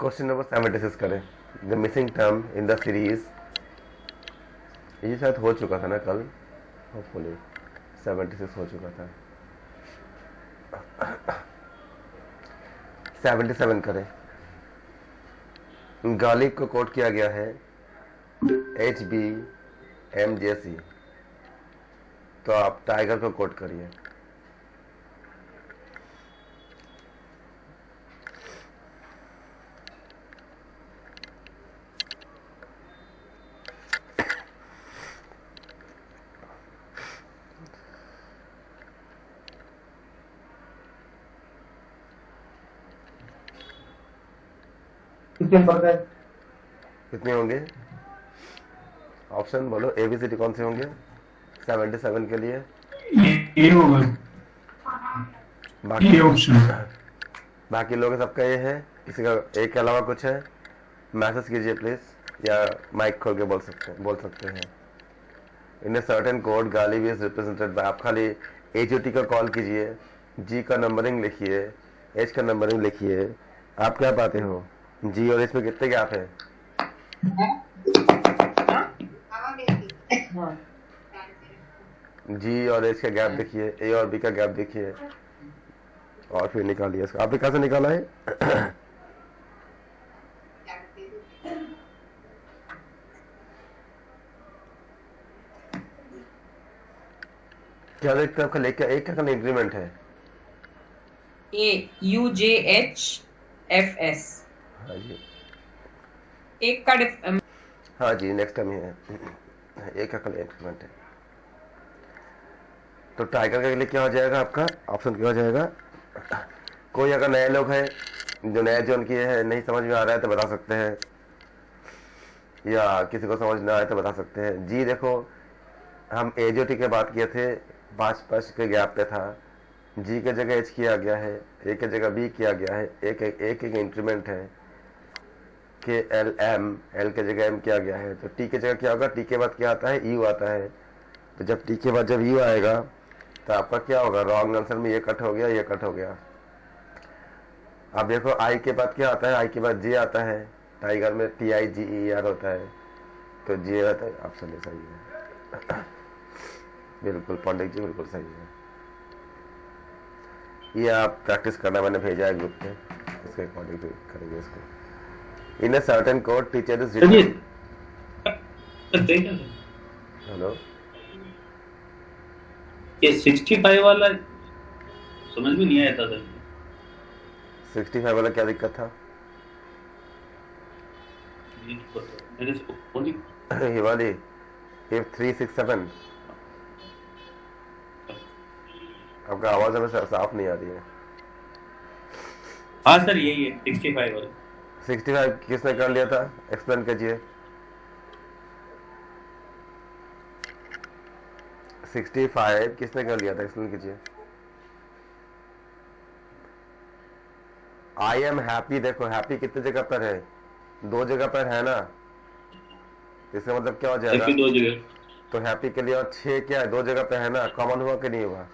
Question number 76 करें। The missing term in the series, ये शायद हो चुका था ना कल, होपफुली 76 हो चुका था। 77 करें। गालिब को कोट किया गया है HBMJC, तो आप टाइगर को कोट करिए। कितने होंगे ऑप्शन बोलो, ABCD कौन से होंगे 77 के लिए? ये होगा बाकी ऑप्शन। बाकी लोग सबका ये है, किसी का एक के अलावा कुछ है? मैसेज कीजिए प्लीज, या माइक खोल के बोल सकते हैं। In certain code Ghalib is represented by, आप खाली HOT का कॉल कीजिए, G का नंबरिंग लिखिए, H का नंबरिंग लिखिए। आप क्या पाते हो? G और H में कितने गैप है? G और H का गैप देखिए, A और B का गैप देखिए, और फिर निकालिए इसको। आपने कैसे निकाला है? क्या देखते हैं आपका लेख का एक का इंक्रीमेंट है? AUJHFS। हाँ जी, एक का हाँ जी, नेक्स्ट टाइम ही है, एक का इंक्रीमेंट है। तो टाइगर के लिए क्या हो जाएगा आपका ऑप्शन, क्या हो जाएगा? कोई अगर नए लोग हैं जो नए जोन किए हैं, नहीं समझ में आ रहा है तो बता सकते हैं, या किसी को समझ ना आए तो बता सकते हैं। जी देखो, हम HOT की बात किए थे, 5 के गैप पे था। G के जगह H किया गया है, A के जगह B किया गया है, एक इंक्रीमेंट है। KLM, L के जगह M किया गया है। तो T के जगह क्या होगा? T के बाद क्या आता है? U आता है। तो जब T के बाद जब U आएगा तो आपका क्या होगा? रॉन्ग आंसर में ये कट हो गया, ये कट हो गया। अब देखो I के बाद क्या आता है? I के बाद J आता है, टाइगर में TIGER होता है, तो J रहता है। ऑप्शन सही है। बिल्कुल पंडित जी, बिल्कुल सही है। ये आप प्रैक्टिस करना, मैंने भेजा है ग्रुप में, इसके अकॉर्डिंग करेंगे इसको। In a certain code teacher is hello, ये 65 वाला समझ में नहीं आया था सर। 65 वाला क्या दिक्कत था? मेरे से कौन सी? ये वाली if 367, आपका आवाज हमें साफ नहीं आ रही है। हाँ सर यही है 65 वाला। 65 किसने कर लिया था? एक्सप्लेन कीजिए। 65 किसने कर लिया था? एक्सप्लेन कीजिए। आई एम हैप्पी, देखो हैप्पी कितने जगह पर है? 2 जगह पर है ना, इसका मतलब क्या हो जाएगा? 2 जगह। तो हैप्पी के लिए और 6 क्या है? 2 जगह पे है ना, कॉमन हुआ कि नहीं हुआ?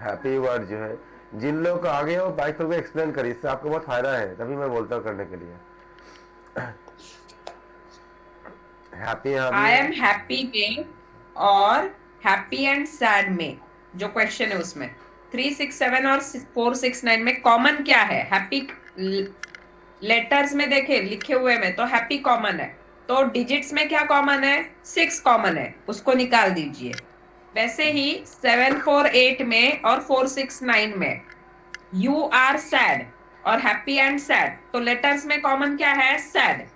हैप्पी वर्ड जो है, जिन लोगों को आगे हो बाइक को एक्सप्लेन करिए, इससे आपको बहुत फायदा है, तभी मैं बोलता हूँ करने के लिए। हैप्पी आई एम हैप्पी में और हैप्पी एंड सैड में जो क्वेश्चन है उसमें 367 और 469 में कॉमन क्या है? हैप्पी लेटर्स में देखे लिखे हुए में तो हैप्पी कॉमन है, तो डिजिट्स में क्या कॉमन है? 6 कॉमन है, उसको निकाल दीजिए। वैसे ही 748 में और 469 में यू आर सैड और हैप्पी एंड सैड, तो लेटर्स में कॉमन क्या है? सैड।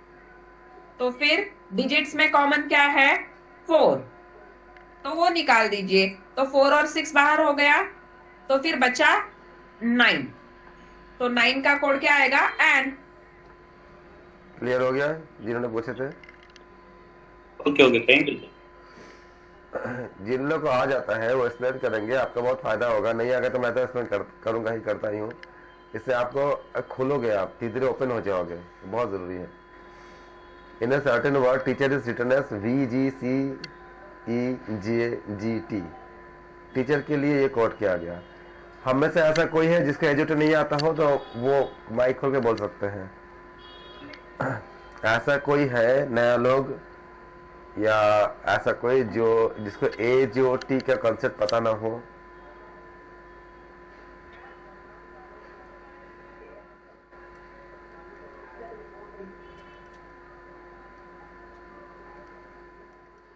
तो फिर डिजिट्स में कॉमन क्या है? 4, तो वो निकाल दीजिए। तो 4 और 6 बाहर हो गया, तो फिर बचा 9। तो 9 का कोड क्या आएगा? एंड। क्लियर हो गया जिन्होंने पूछे थे? Okay thank you. जिन लोग को आ जाता है वो एक्सप्लेन करेंगे, आपका बहुत फायदा होगा। नहीं आ गया तो मैं तो एक्सप्लेन करूंगा ही, करता ही हूँ। इससे आपको खुलोगे, आप धीरे धीरे ओपन हो जाओगे, बहुत जरूरी है। In a certain word teacher is written as VGCEJGT। Teacher के लिए ये कोड किया गया। हम में से ऐसा कोई है जिसका एजुटी नहीं आता हो तो वो माइक खोल के बोल सकते हैं। ऐसा कोई है नया लोग या ऐसा कोई जो जिसको एजुटी का कॉन्सेप्ट पता ना हो?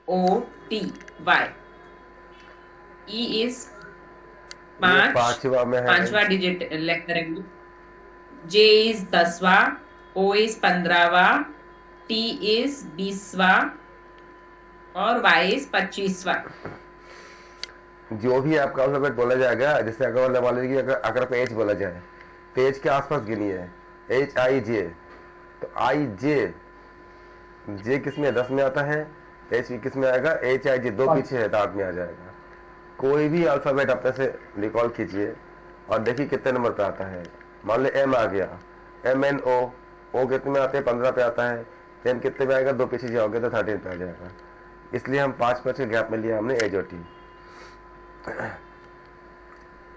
OT Y E is ये पांचवा में है। पांचवा डिजिट लेट करेंगे। J is 10वां, O is 15वां, T is 20वां और Y is 25वां। जो भी आपका अल्फाबेट बोला जाएगा, जैसे अगर मान लीजिए अगर आप एच बोला जाए तो एच के आसपास गिनिए, HIJ, तो जे किस में 10 में आता है, एच किस में आएगा, HIJ 2 पीछे है तो 8 में आ जाएगा। कोई भी अल्फाबेट अपने से रिकॉल कीजिए और देखिए कितने नंबर पे आता है। मान लो M आ गया, MNO, O कितने में आते हैं, 15 पे आता है। N कितने पे आएगा, 2 पीछे जाओगे तो 13 पे आ जाएगा। इसलिए हम 5 के गैप में लिया हमने एजोटी।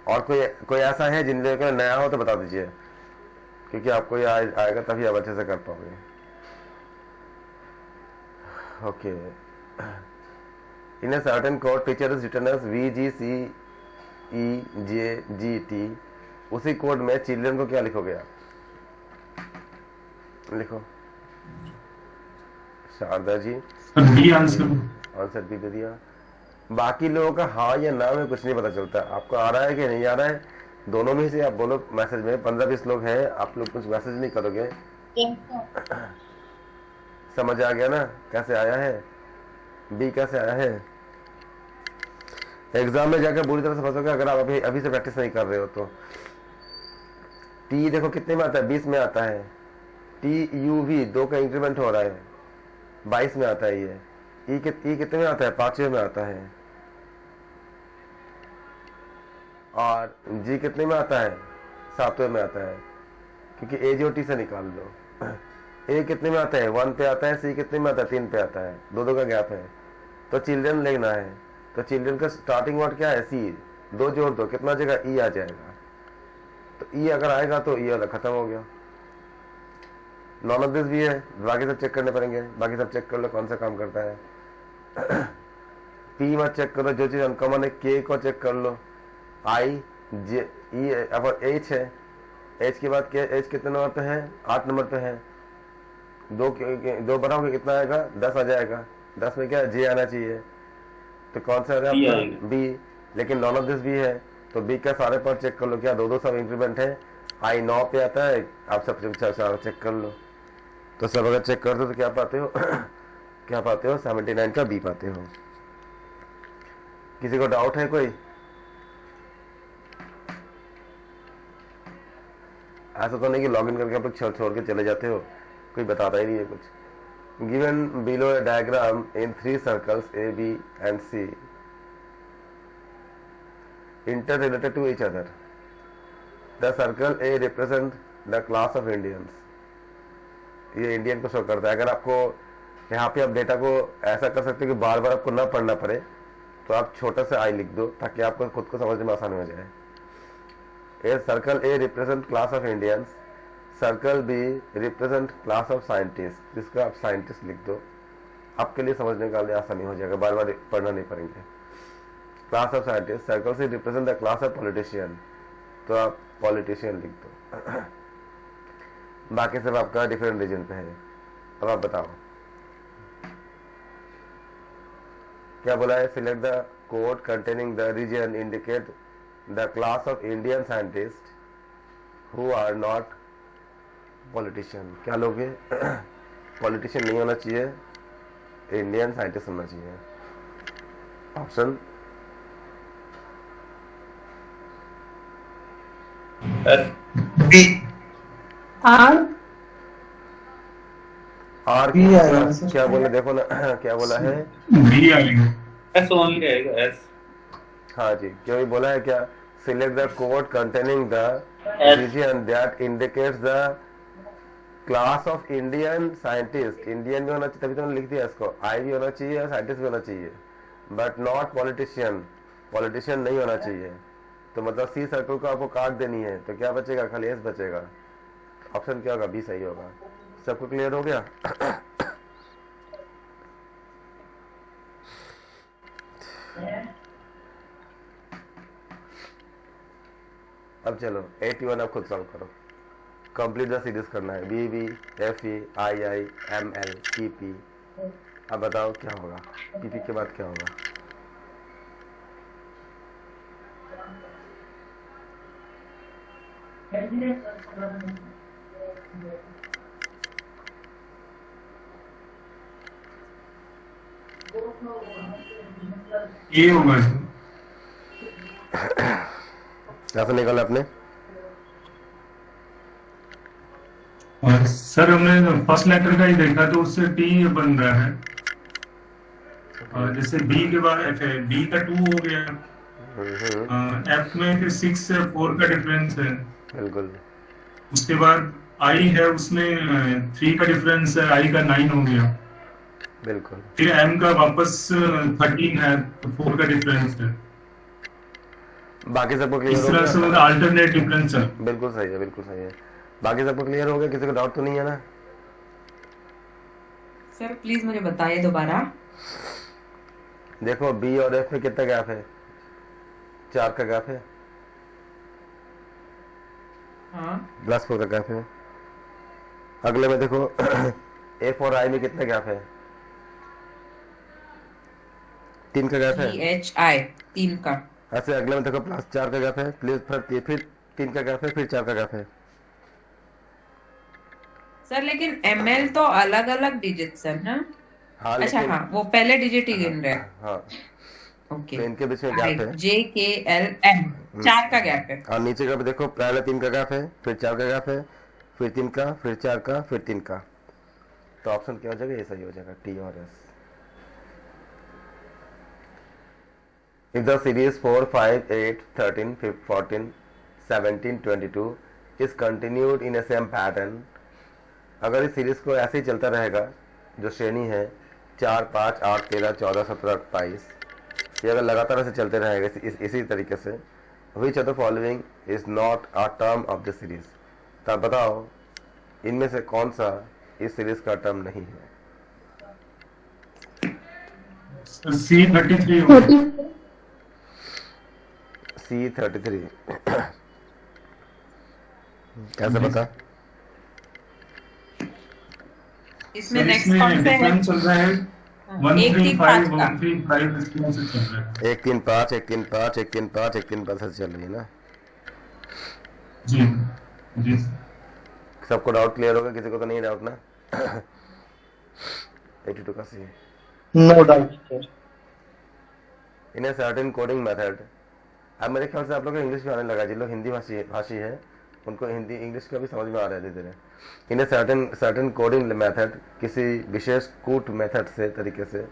और कोई ऐसा है जिन लोगों को नया हो तो बता दीजिए, क्योंकि आपको ये आएगा तभी आप अच्छे से कर पाओगे। Okay, in a certain code teacher is written as VGCEJGT। उसी कोड में चिल्ड्रन को क्या लिखोगे आप? लिखो शारदा जी, आंसर भी दे दिया। बाकी लोगों का हाँ या ना में कुछ नहीं पता चलता। आपको आ रहा है कि नहीं आ रहा है, दोनों में से आप बोलो मैसेज में। 15-20 लोग हैं, आप लोग कुछ मैसेज नहीं करोगे। समझ आ गया ना कैसे आया है, बी कैसे आया है? एग्जाम में जाकर बुरी तरह से फंसोगे अगर आप अभी से प्रैक्टिस नहीं कर रहे हो तो। टी देखो कितने में आता है, 20 में आता है। TUV 2 का इंक्रीमेंट हो रहा है, 22 में आता है ये। ई कितने में आता है, 5वें में आता है। और जी कितने में आता है, 7वें में आता है, क्योंकि एजोटी से निकाल लो। ए कितने में आता है, 1 पे आता है। सी कितने में आता है, 3 पे आता है। 2 का गैप है, तो चिल्ड्रन लेना है। तो चिल्ड्रन का स्टार्टिंग वर्ड क्या है, सी। 2 जोड़ दो, कितना आ जाएगा, ई आ जाएगा। तो ई अगर आएगा तो ई वाला खत्म हो गया। नॉन ऑफ दिस भी है, बाकी सब चेक करने पड़ेंगे। बाकी सब चेक कर लो कौन सा काम करता है। पी मत चेक करो, जो चीज अनकॉमन है। के को चेक कर लो, आई जे ई। अब एच है, एच के बाद क्या, एच कितने नंबर पे है, 8 नंबर पे है। 2 बनाओगे कितना आएगा, 10 आ जाएगा। 10 में क्या, जे आना चाहिए। तो कौन सा है, बी। लेकिन नॉन ऑफ दिस भी है, तो बी का सारे पर चेक कर लो, क्या 2 सब इंक्रीमेंट है। आई 9 पे आता है, आप सब चेक कर लो। तो सब अगर चेक कर दो तो क्या पाते हो क्या पाते हो, 79 का बी पाते हो। किसी को डाउट है कोई? ऐसा तो नहीं कि लॉगिन करके आप लोग छोड़ के चले जाते हो, कोई बताता ही नहीं है कुछ। Given below a diagram in 3 circles A, B and C interrelated to each other. The circle A represent the class of Indians. ये इंडियन को शो करता है। अगर आपको यहाँ पे आप डेटा को ऐसा कर सकते हो कि बार बार आपको ना पढ़ना पड़े, तो आप छोटा सा आई लिख दो ताकि आपको खुद को समझने में आसानी हो जाए। A circle a represent class of Indians, circle b represent class of scientist, जिसका आप साइंटिस्ट लिख दो, आपके लिए समझने का लिए आसानी हो जाएगा, बार बार पढ़ना नहीं पड़ेंगे। Class of scientist, circle c represent the class of politician, तो आप पॉलिटिशियन लिख दो। बाकी सब आपका डिफरेंट रीजन पे है। अब आप बताओ क्या बोला है, select the code containing the region indicate the class of Indian scientist who are not politician. क्या लोगे, पॉलिटिशियन नहीं होना चाहिए, इंडियन साइंटिस्ट होना चाहिए। Option B. आर क्या बोला, देखो ना क्या बोला है, एस ओनली आएगा, एस। हाँ जी, क्यों भी बोला है क्या, select the code containing the region that indicates the class of Indian scientist. Indian भी होना चाहिए, तभी तो मैंने लिख दिया इसको। आई भी होना चाहिए, साइंटिस्ट भी होना चाहिए, बट नॉट पॉलिटिशियन, पॉलिटिशियन नहीं होना चाहिए। तो मतलब सी सर्कल को आपको काट देनी है, तो क्या बचेगा? खाली एस बचेगा। ऑप्शन क्या होगा? बी सही होगा। सबको क्लियर हो गया? अब चलो 81 अब खुद सॉल्व करो। कंप्लीट द सीरीज करना है। B B F E I I M L P P. अब बताओ क्या होगा? पी पी के बाद क्या होगा? ये होगा सर। कैसे निकाला आपने? और सर हमने फर्स्ट लेटर का ही देखा तो उससे टी बन रहा है। और जैसे बी के बाद एफ है, बी का 2 हो गया। एफ में फिर 6 से 4 का डिफरेंस है। बिल्कुल उसके बाद आई है, उसमें 3 का डिफरेंस है, आई का 9 हो गया। बिल्कुल। फिर एम का वापस 13 है, तो 4 का डिफरेंस है। बाकी सबको क्लियर इस हो तरह से गया? अल्टरनेट डिफरेंस है। बिल्कुल सही है, बिल्कुल सही है। बाकी सबको क्लियर हो गया? किसी को डाउट तो नहीं है ना? सर प्लीज मुझे बताइए दोबारा। देखो बी और एफ में कितना गैप है? 4 का गैप है। हाँ +4 का गैप है। अगले में देखो एफ और आई में कितना गैप है? 3 का गैप है। GHI 3 का। ऐसे अगले में देखो +4 का गैप है। प्लीज फिर 3 का गैप है, फिर 4 का गैप है। सर लेकिन ML तो अलग अलग डिजिट्स है ना? हाँ अच्छा लेकिन हाँ, वो पहले डिजिट ही गिन रहे हैं। हाँ, ओके तो इनके बीच में गैप है। JKLM 4 का गैप है। और नीचे का भी देखो, पहले 3 का गैप है, फिर 4 का गैप है, फिर 3 का, फिर 4 का, फिर 3 का। तो ऑप्शन क्या हो जाएगा? ये सही हो जाएगा, टी और S. If the series 4, 5, 8, 13, 14, 17, 22 is continued in a same pattern, अगर इस सीरीज को ऐसे ही चलता रहेगा, जो श्रेणी है 4, 5, 8, 13, 14, 17, 28, ये अगर लगातार ऐसे चलते रहेगा इसी तरीके से, which of the following is not a term of the series? तो आप बताओ इनमें से कौन सा इस सीरीज का टर्म नहीं है? C33 हो गया। C33 कैसे बता? इसमें सर नेक्स्ट इसमें कौन सा है? डिफरेंस चल रहा है एक तीन पाँच 135 का। 135 इस तरह से चल रहा है। 1 3 5 1 3 5 1 3 5 1 3 5 से चल रही है ना? जी जी सबको डाउट क्लियर होगा? किसी को तो नहीं डाउट ना? 82 का C. No doubt sir. In a certain coding method, अब मेरे ख्याल से आप लोग को इंग्लिश में आने लगा। जिन लोग हिंदी भाषी है उनको हिंदी इंग्लिश का भी समझ में आ रहा है धीरे धीरे। इन ए सर्टेन कोडिंग मेथड, किसी विशेष कूट मेथड से तरीके से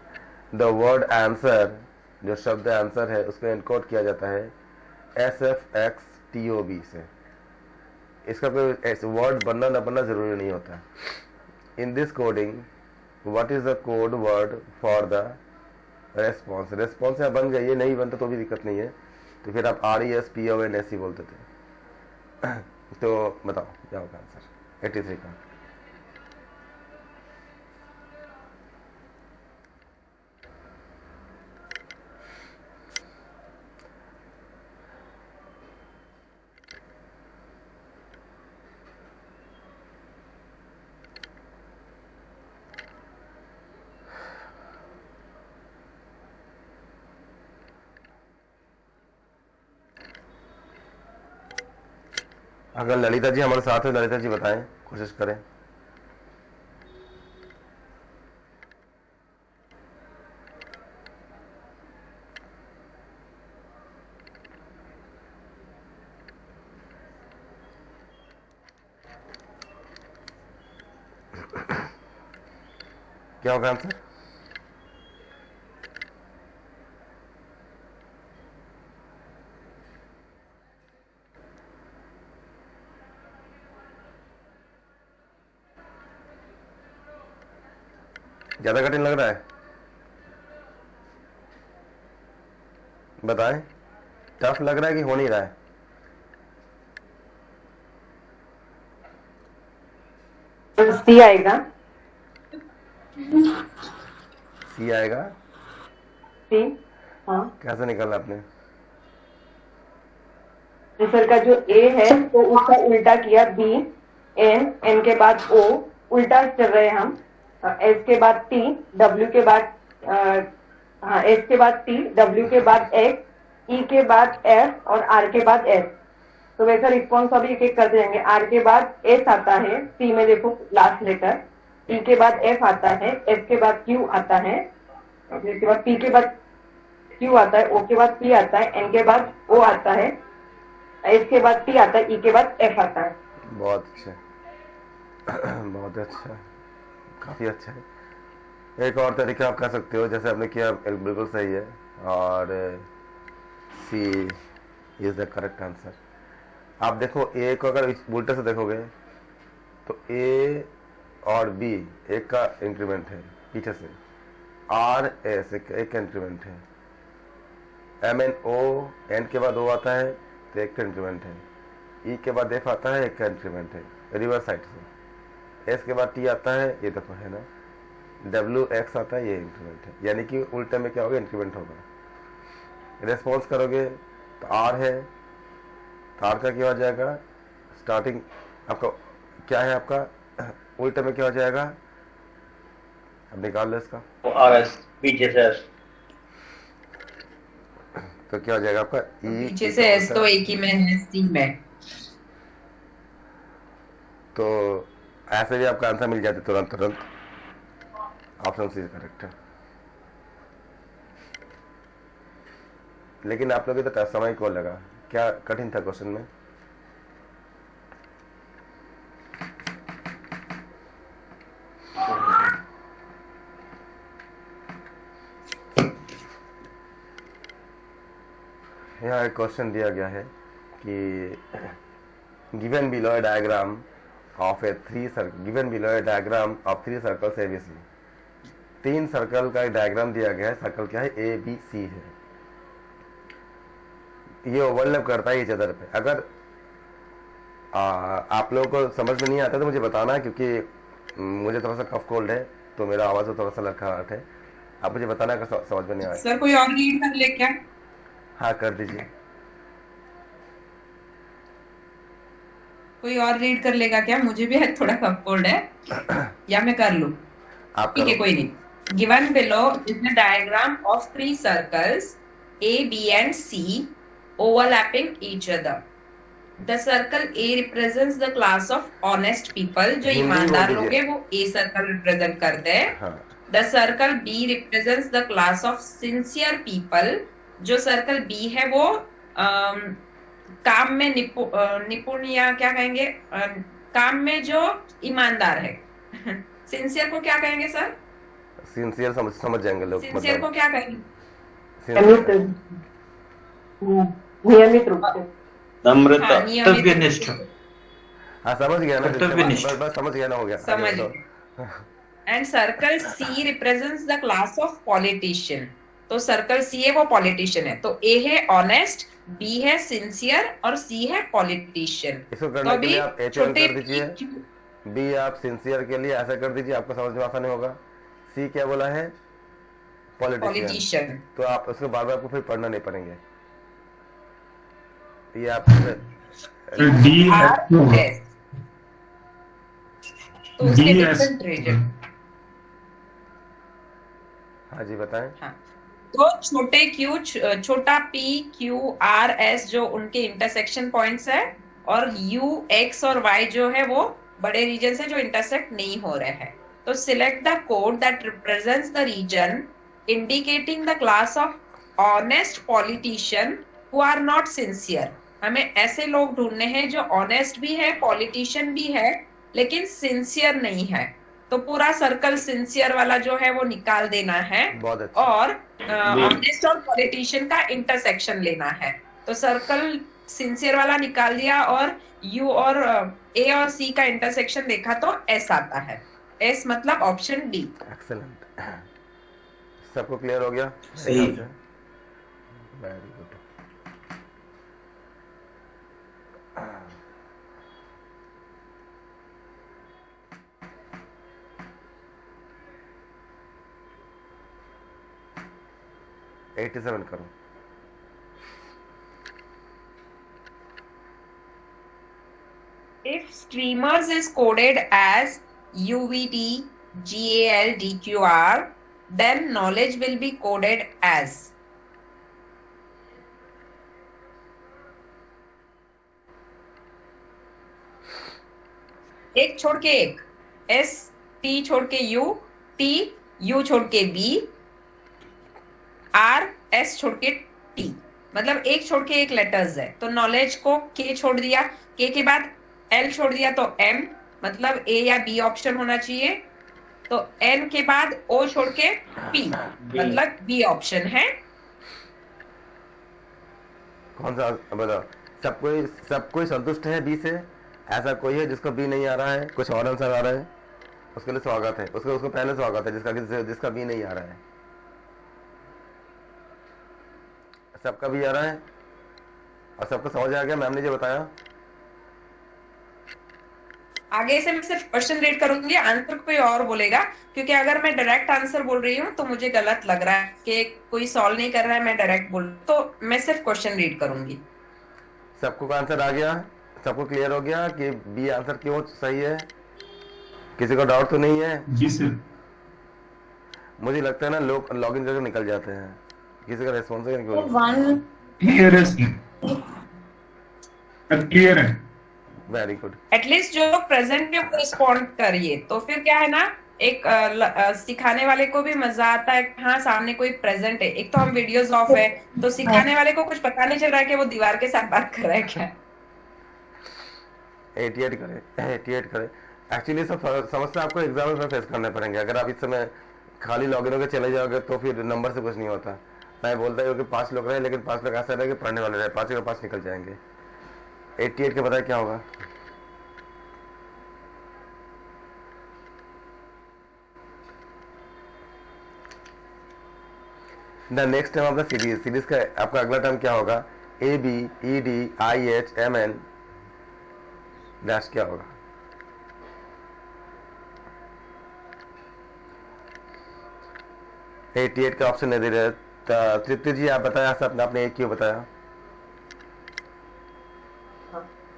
द वर्ड आंसर, जो शब्द आंसर है, उसको एनकोड किया जाता है SFXTOB से। इसका कोई वर्ड बनना ना बनना जरूरी नहीं होता। In this coding what is the code word for the response? Response यहाँ बन गया, ये नहीं बनता तो भी दिक्कत नहीं है, तो फिर आप RESPONS बोलते थे। तो बताओ क्या होगा आंसर 83 का? अगर ललिता जी हमारे साथ है, ललिता जी बताएं, कोशिश करें। क्या होगा आंसर? ज्यादा कठिन लग रहा है? बताएं। टफ लग रहा है कि हो नहीं रहा है? सी आएगा। सी आएगा? सी, हाँ। कैसे निकाला आपने? सर का जो ए है तो उसका उल्टा किया, बी, एन, एन के बाद ओ, उल्टा चल रहे हैं हम। एस के बाद टी, डब्ल्यू के बाद हाँ एस के बाद टी, डब्ल्यू के बाद एक्स, ई के बाद एफ और आर के बाद एस। तो वैसा रिस्पॉन्स अभी एक एक करते जाएंगे। आर के बाद एस आता है, सी में देखो लास्ट लेटर, ई के बाद एफ आता है, एफ के बाद क्यू आता है, इसके बाद पी के बाद क्यू आता है, ओ के बाद पी आता है, एन के बाद ओ आता है, एस के बाद टी आता है, ई के बाद एफ आता है। बहुत अच्छा बहुत अच्छा, काफी अच्छा है। एक और तरीका आप कर सकते हो, जैसे आपने किया बिल्कुल सही है, और सी इज द करेक्ट आंसर। आप देखो ए को अगर उल्टे से देखोगे तो ए और बी एक का इंक्रीमेंट है पीछे से, आर एस एक इंक्रीमेंट है, एम एन ओ एन के बाद ओ आता है तो एक का इंक्रीमेंट है, ई के बाद एफ आता है एक का इंक्रीमेंट है रिवर्स साइड से, एस के बाद टी आता है, ये देखो है ना, डब्ल्यू एक्स आता है, ये इंक्रीमेंट है, यानी कि उल्टे में क्या होगा, इंक्रीमेंट होगा। रेस्पॉन्स करोगे तो आर है, तो आर का क्या हो जाएगा, स्टार्टिंग आपका क्या है, आपका उल्टे में क्या हो जाएगा, अब निकाल लो इसका, आर एस पीछे से एस, तो क्या हो जाएगा आपका ई पीछे से एस तो एक ही में है, सी में। तो ऐसे भी आपका आंसर मिल जाते तुरंत तुरंत। ऑप्शन सी करेक्ट है। लेकिन आप लोग तो समय को लगा, क्या कठिन था क्वेश्चन में? यहाँ एक क्वेश्चन दिया गया है कि given below a diagram of a three circle, given below a diagram of three circles ABC, तीन सर्कल का एक डायग्राम दिया गया है, सर्कल क्या है, ए बी सी है, ये ओवरलैप करता है इच अदर पे। अगर आप लोगों को समझ में नहीं आता तो मुझे बताना, क्योंकि मुझे थोड़ा सा कफ कोल्ड है तो मेरा आवाज थोड़ा सा लड़खड़ाहट है, आप मुझे बताना अगर समझ में नहीं आया। सर कोई और रीड कर ले क्या? हाँ कर दीजिए। कोई और रीड कर लेगा क्या? मुझे भी थोड़ा कफ कोल्ड है, या मैं कर लूं? आप ठीक है, करो। कोई नहीं। Given below is the diagram of three circles A, B and C overlapping each other. The circle A represents the class of honest people, जो हिंदी ईमानदार बोल लोग दीजिए। हैं वो A सर्कल रिप्रेजेंट करते हैं। हाँ The circle B represents the class of sincere people, जो सर्कल B है वो काम में निपुण या क्या कहेंगे, काम में जो ईमानदार है। सिंसियर को क्या कहेंगे सर? सिंसियर समझ जाएंगे लोग। सिंसियर को क्या कहेंगे? नियमित रूप से, नम्रता, हाँ, नियमित कर्तव्यनिष्ठ। रूप से। हाँ समझ गया ना, कर्तव्यनिष्ठ। बस समझ गया ना, हो गया। समझ आगे बताओ। And circle c represents the class of politician, तो सर्कल सी है वो पॉलिटिशियन है, तो ए है ऑनेस्ट, बी है सिंसियर और सी है पॉलिटिशियन। इसको तो करने के अभी लिए आप एच छोटे कर दीजिए, बी आप सिंसियर के लिए ऐसा कर दीजिए, आपको समझ में आसानी होगा। सी क्या बोला है, पॉलिटिशियन, पॉलिटिशियन, तो आप उसको बार बार आपको फिर पढ़ना नहीं पड़ेंगे, ये आप डी आर एस, तो उसके डी एस। Different reason. हाँ जी बताएं। हाँ, तो छोटे क्यू, छोटा पी, क्यू, आर, एस जो उनके इंटरसेक्शन पॉइंट्स है, और यू, एक्स और वाई जो है वो बड़े रीजन से जो इंटरसेक्ट नहीं हो रहे हैं। तो select the code that represents the region indicating the class of honest politician who are not sincere. हमें ऐसे लोग ढूंढने हैं जो ऑनेस्ट भी है, पॉलिटिशियन भी है, लेकिन सिंसियर नहीं है। तो पूरा सर्कल सिंसियर वाला जो है वो निकाल देना है, बहुत अच्छा। और ऑनेस्ट और पॉलिटिशियन का इंटरसेक्शन लेना है। तो सर्कल सिंसियर वाला निकाल दिया, और यू और ए और सी का इंटरसेक्शन देखा तो एस आता है। एस मतलब ऑप्शन डी। एक्सेलेंट, सबको क्लियर हो गया? सही। Very good. 87 करो। If streamers is coded as UVD, GAL, DQR, then knowledge will be coded as एक छोड़ के एक, S, T छोड़ के U, T, U छोड़ के B, R, S छोड़ के T, मतलब एक छोड़ के एक लेटर्स है। तो नॉलेज को K छोड़ दिया, K के बाद L छोड़ दिया तो M, मतलब A या B ऑप्शन होना चाहिए। तो N के बाद O छोड़ के P, मतलब B ऑप्शन है। कौन सा बताओ? सब कोई संतुष्ट है बी से? ऐसा कोई है जिसको बी नहीं आ रहा है, कुछ और आंसर आ रहा है? उसके लिए स्वागत है, उसको पहले स्वागत है जिसका बी नहीं आ रहा है। सबका भी आ रहा है और सबको समझ आ गया? मैम ने जो बताया आगे से मैं सिर्फ क्वेश्चन रीड करूंगी, आंसर कोई और बोलेगा, क्योंकि अगर मैं डायरेक्ट आंसर बोल रही हूँ तो मुझे गलत लग रहा है कि कोई सॉल्व नहीं कर रहा है, मैं डायरेक्ट बोल, तो मैं सिर्फ क्वेश्चन रीड करूंगी। सबको का आंसर आ गया? सबको क्लियर हो गया कि बी आंसर क्यों सही है? किसी को डाउट तो नहीं है? जी सर। मुझे लगता है ना लोग लॉग इन करके निकल जाते हैं, किसी का रेस्पॉन्स है क्यों? क्लियर है सर, क्लियर है। Very good. एटलीस्ट जो लोग प्रेजेंट में रिस्पॉन्ड करिए, तो फिर क्या है ना, एक सिखाने वाले को भी मजा आता है, हाँ सामने कोई प्रेजेंट है। एक तो हम वीडियोस ऑफ है, तो सिखाने वाले को कुछ पता नहीं चल रहा है कि वो दीवार के साथ बात कर रहा है क्या। 88 करे। एक्चुअली सब समस्या आपको एग्जाम में फेस करने पड़ेंगे। अगर आप इस समय खाली लॉगिन होकर चले जाओगे तो फिर नंबर से कुछ नहीं होता। मैं बोलता हूँ कि 5 लोग रहे, लेकिन 5 लोग ऐसा रहे कि पढ़ने वाले रहे, 5 के 5 निकल जाएंगे। 88 के बताए क्या होगा? द नेक्स्ट टाइम आपका सीरीज का आपका अगला टाइम क्या होगा? ABEDIHMN डैश क्या होगा? एट का ऑप्शन नहीं दे रहे। तृप्ति जी आप बताया आपने एक क्यों बताया?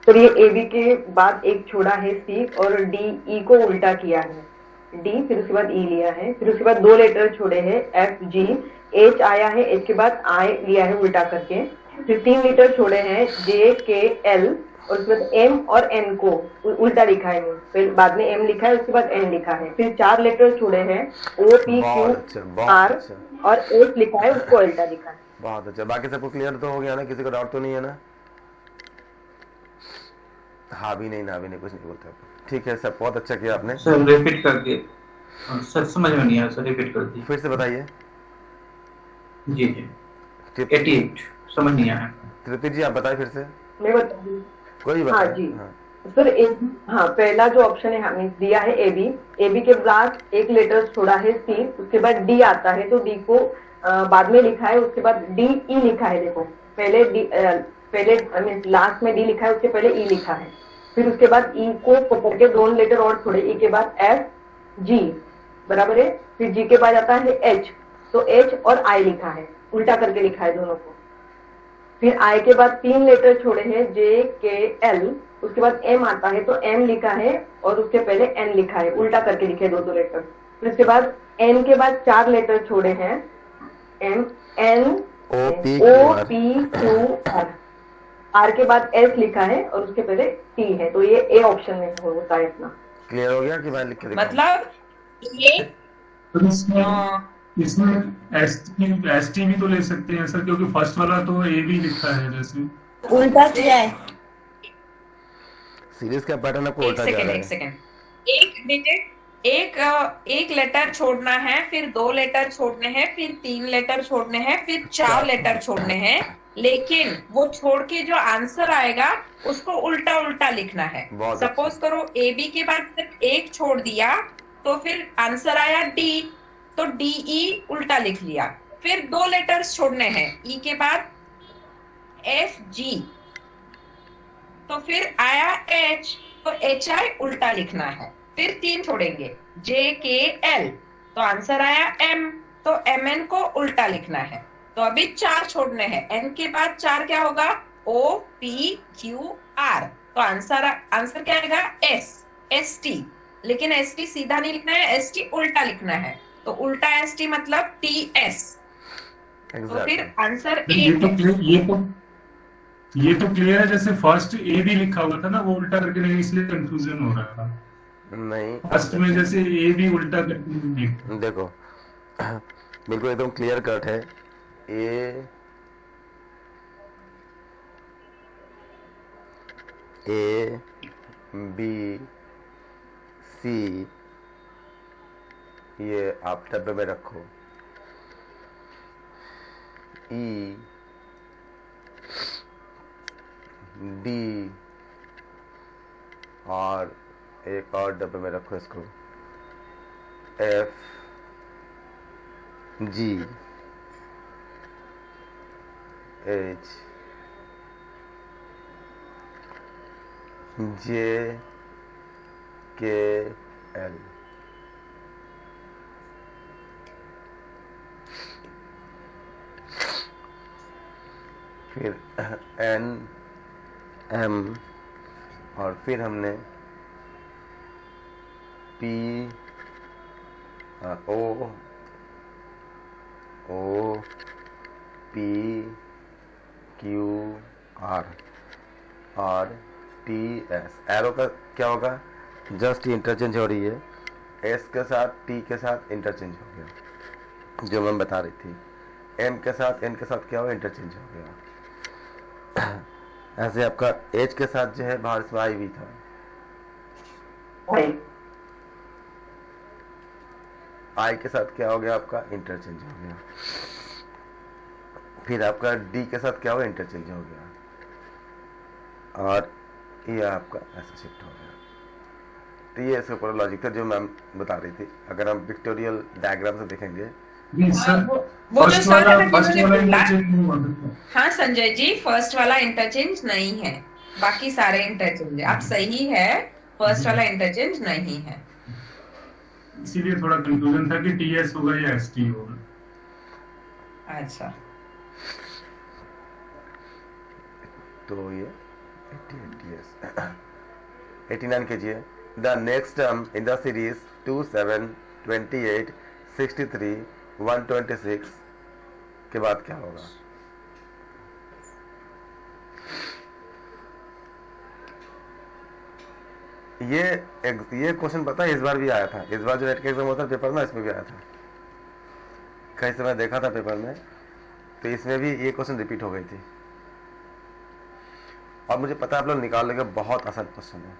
तो ये ए बी के बाद एक छोड़ा है सी और डी ई को उल्टा किया है, डी फिर उसके बाद ई लिया है, फिर उसके बाद 2 लेटर छोड़े हैं एफ जी, एच आया है, एच के बाद आई लिया है उल्टा करके, फिर 3 लेटर छोड़े हैं जे के एल और उसके बाद एम और एन को उल्टा लिखा है, फिर बाद में एम लिखा है, उसके बाद एन लिखा है, फिर 4 लेटर छोड़े हैं ओ पी क्यू आर और एच लिखा है, उसको उल्टा लिखा है। बहुत अच्छा। बाकी सबको क्लियर तो हो गया ना? किसी को डाउट तो नहीं है ना? हाँ भी नहीं ना भी नहीं, कुछ नहीं बोलते। ठीक है सर, बहुत अच्छा किया आपने। सर रिपीट कर दिए सर, समझ में नहीं आया सर, रिपीट कर दिए फिर से बताइए। जी जी 88 समझ नहीं आया। तृप्ति जी आप बताइए फिर से। मैं बता दूं? कोई हाँ जी सर, हाँ पहला जो ऑप्शन है हमें दिया है ए बी के बाद एक लेटर छोड़ा है सी, उसके बाद डी आता है, तो डी को बाद में लिखा है, उसके बाद डी ई लिखा है। देखो पहले लास्ट में डी लिखा है, उसके पहले ई लिखा है, फिर उसके बाद ई को पकड़ के 2 लेटर और छोड़े, ई के बाद एफ जी बराबर है, फिर जी के बाद आता है एच, तो एच और आई लिखा है, उल्टा करके लिखा है दोनों को, फिर आई के बाद 3 लेटर छोड़े हैं जे के एल, उसके बाद एम आता है, तो एम लिखा है और उसके पहले एन लिखा है, उल्टा करके लिखे 2 लेटर, फिर उसके बाद एन के बाद 4 लेटर छोड़े हैं M N O P Q R, R के बाद एस लिखा है और उसके पहले टी है, तो ये ए ऑप्शन में होता है इतना। क्लियर हो गया कि मैं लिख के दिखाऊं? मतलब ये इसमें एसटी भी तो ले सकते हैं सर, क्योंकि फर्स्ट वाला तो ए भी लिखा है, जैसे उल्टा किया है। सीरीज का पैटर्न आपको उल्टा जा रहा है। एक सेकंड, एक डिजिट एक लेटर छोड़ना है, फिर 2 लेटर छोड़ने हैं, फिर 3 लेटर छोड़ने हैं, फिर 4 लेटर छोड़ने हैं, लेकिन वो छोड़ के जो आंसर आएगा उसको उल्टा उल्टा लिखना है। सपोज करो ए बी के बाद सिर्फ एक छोड़ दिया, तो फिर आंसर आया डी, तो डी ई उल्टा लिख लिया, फिर 2 लेटर्स छोड़ने हैं, ई के बाद एफ जी, तो फिर आया एच, तो एच आई उल्टा लिखना है, फिर 3 छोड़ेंगे जे के एल, तो आंसर आया एम, तो एम एन को उल्टा लिखना है, तो अभी 4 छोड़ने हैं, n के बाद 4 क्या होगा, O P Q R, तो आंसर क्या आएगा, S T। लेकिन एस टी सीधा नहीं लिखना है, एस टी उल्टा लिखना है, तो उल्टा एस टी मतलब टी एस। तो फिर आंसर ए ये तो है। ये तो क्लियर है, जैसे फर्स्ट ए भी लिखा हुआ था ना, वो उल्टा करके नहीं, इसलिए कंफ्यूजन हो रहा था। नहीं, फर्स्ट में जैसे ए भी उल्टा करके लिखा। देखो बिल्कुल एकदम क्लियर कट है। ए बी सी, ये आप डब्बे में रखो। ई डी, और एक और डब्बे में रखो इसको, एफ जी एच जे के एल। फिर एन एम, और फिर हमने P O P Q R और टी एस। एरो का क्या होगा, जस्ट इंटरचेंज हो रही है, एस के साथ टी के साथ इंटरचेंज हो गया, जो मैं बता रही थी। एम के साथ एन के साथ क्या हुआ, इंटरचेंज हो गया। ऐसे आपका एच के साथ जो है बाहर से आई भी था, आई के साथ क्या हो गया आपका, इंटरचेंज हो गया। फिर आपका डी के साथ क्या हुआ, इंटरचेंज हो गया, और ये आपका ऐसा शिफ्ट हो गया। तो ये इसका पूरा लॉजिक था जो मैम बता रही थी। अगर हम पिक्टोरियल डायग्राम से देखेंगे, सर वो जो सर अभी फर्स्ट उन्होंने वाला बोला, इंटरचेंज नहीं हुआ था। हाँ संजय जी, फर्स्ट वाला इंटरचेंज नहीं है, बाकी सारे इंटरचेंज है। आप सही है, फर्स्ट वाला इंटरचेंज नहीं है। इसीलिए थोड़ा कंफ्यूजन था कि टीएस होगा या एसटी होगा। अच्छा, तो ये 89 कीजिए। The next term in the series 2, 7, 28, 63, 126 के बाद क्या होगा? ये क्वेश्चन पता है इस बार भी आया था। इस बार जो नेट का एग्जाम होता है पेपर में, इसमें भी आया था। कई समय देखा था पेपर में, तो इसमें भी ये क्वेश्चन रिपीट हो गई थी। और मुझे पता है आप लोग निकाल लेंगे, बहुत आसान क्वेश्चन है।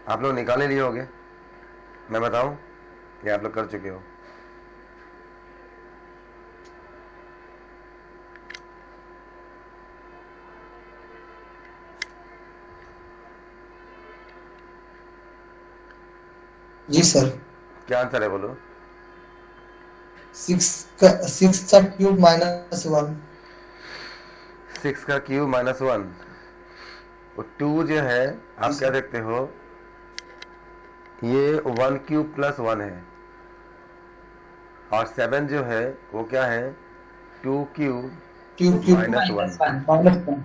आप लोग निकाले लिए होंगे, मैं बताऊं या आप लोग कर चुके हो? जी सर। क्या आंसर है बोलो? 6 का क्यूब -1। 6 का क्यूब -1। 2 जो है आप क्या देखते हो, ये 1 क्यूब + 1 है, और 7 जो है वो क्या है, 2 क्यूब -1।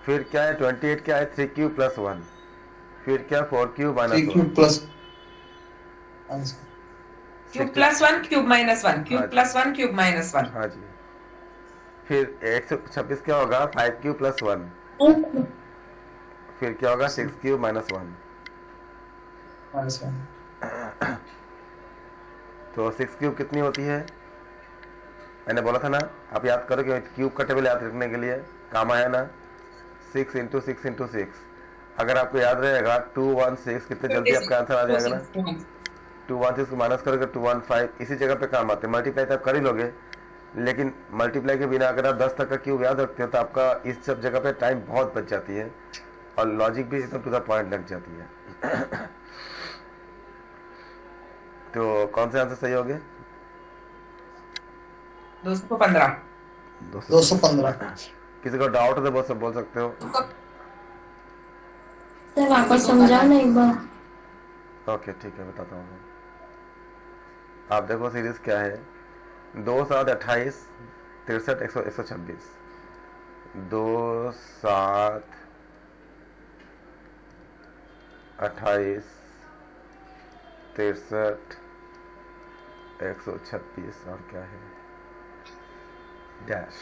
फिर क्या है 28 क्या है, 3 क्यूब + 1। फिर क्या 4 cube -1। Cube +1 cube -1 cube +1 cube -1। हाँ जी। फिर 126 क्या होगा, 5 क्यूब + 1। फिर क्या होगा, 6 क्यूब -1। तो 6 क्यूब कितनी होती है, मैंने बोला था ना, आप याद करो कि क्यूब का टेबल याद रखने के लिए काम आया ना, 6 × 6 × 6। अगर आपको याद रहेगा 216, कितने जल्दी आपका आंसर आ जाएगा ना। 216 को माइनस करोगे 215, इसी जगह पे काम आते हैं। मल्टीप्लाई तो आप कर ही लोगे, लेकिन मल्टीप्लाई के बिना अगर आप 10 तक का क्यूब याद रखते हो तो आपका इस सब जगह पे टाइम बहुत बच जाती है, और लॉजिक भी एकदम टू द पॉइंट लग जाती है। तो कौन से आंसर सही हो गए? 215। 215। किसी को डाउट है तो बस बोल सकते हो। सर वापस समझाओ ना एक बार। ओके ठीक है, बताता हूँ मैं। आप देखो सीरीज क्या है, 2 7 28 63 126, 2 7 28 63 126 और क्या है डैश।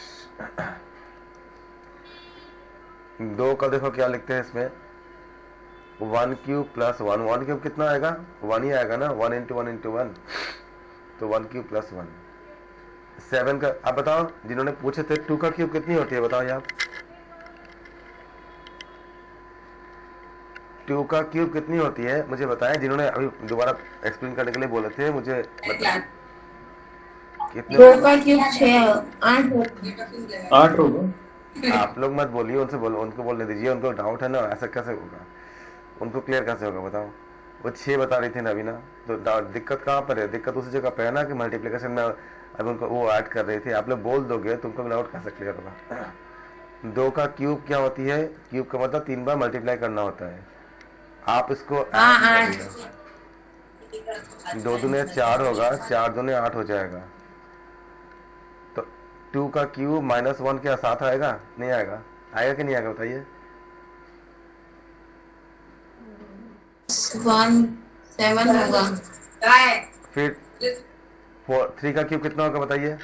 2 का देखो क्या लिखते हैं इसमें, 1 क्यूब प्लस 1, 1 क्यूब कितना आएगा, 1 ही आएगा ना, 1 इंटू 1 इंटू 1, तो 1 क्यूब प्लस 1। 7 का आप बताओ, जिन्होंने पूछे थे 2 का क्यूब कितनी होती है, बताओ आप 2 का क्यूब कितनी होती है मुझे बताएं, जिन्होंने अभी दोबारा एक्सप्लेन करने के लिए बोले थे मुझे मतलब कितने। 2 का क्यूब 6 8 8 होगा। आप लोग मत बोलिए, उनसे बोलो, उनको बोलने दीजिए, उनको डाउट है ना, ऐसा कैसे होगा, उनको क्लियर कैसे होगा बताओ। वो 6 बता रही थी ना अभी ना, तो दिक्कत कहाँ पर है, दिक्कत उसी जगह पे है ना कि मल्टीप्लिकेशन में अब उनको वो ऐड कर रही थी, आप लोग बोल दोगे तो उनको डाउट कैसे क्लियर होगा। 2 का क्यूब क्या होती है, क्यूब का मतलब 3 बार मल्टीप्लाई करना होता है, आप इसको 2 दूने 4 होगा, 4 दूने 8 हो जाएगा, तो 2 का क्यूब माइनस 1 क्या 7 आएगा, नहीं आएगा, आएगा कि नहीं आएगा बताइए। 1 7 होगा। फिर 3 का क्यूब कितना होगा बताइए।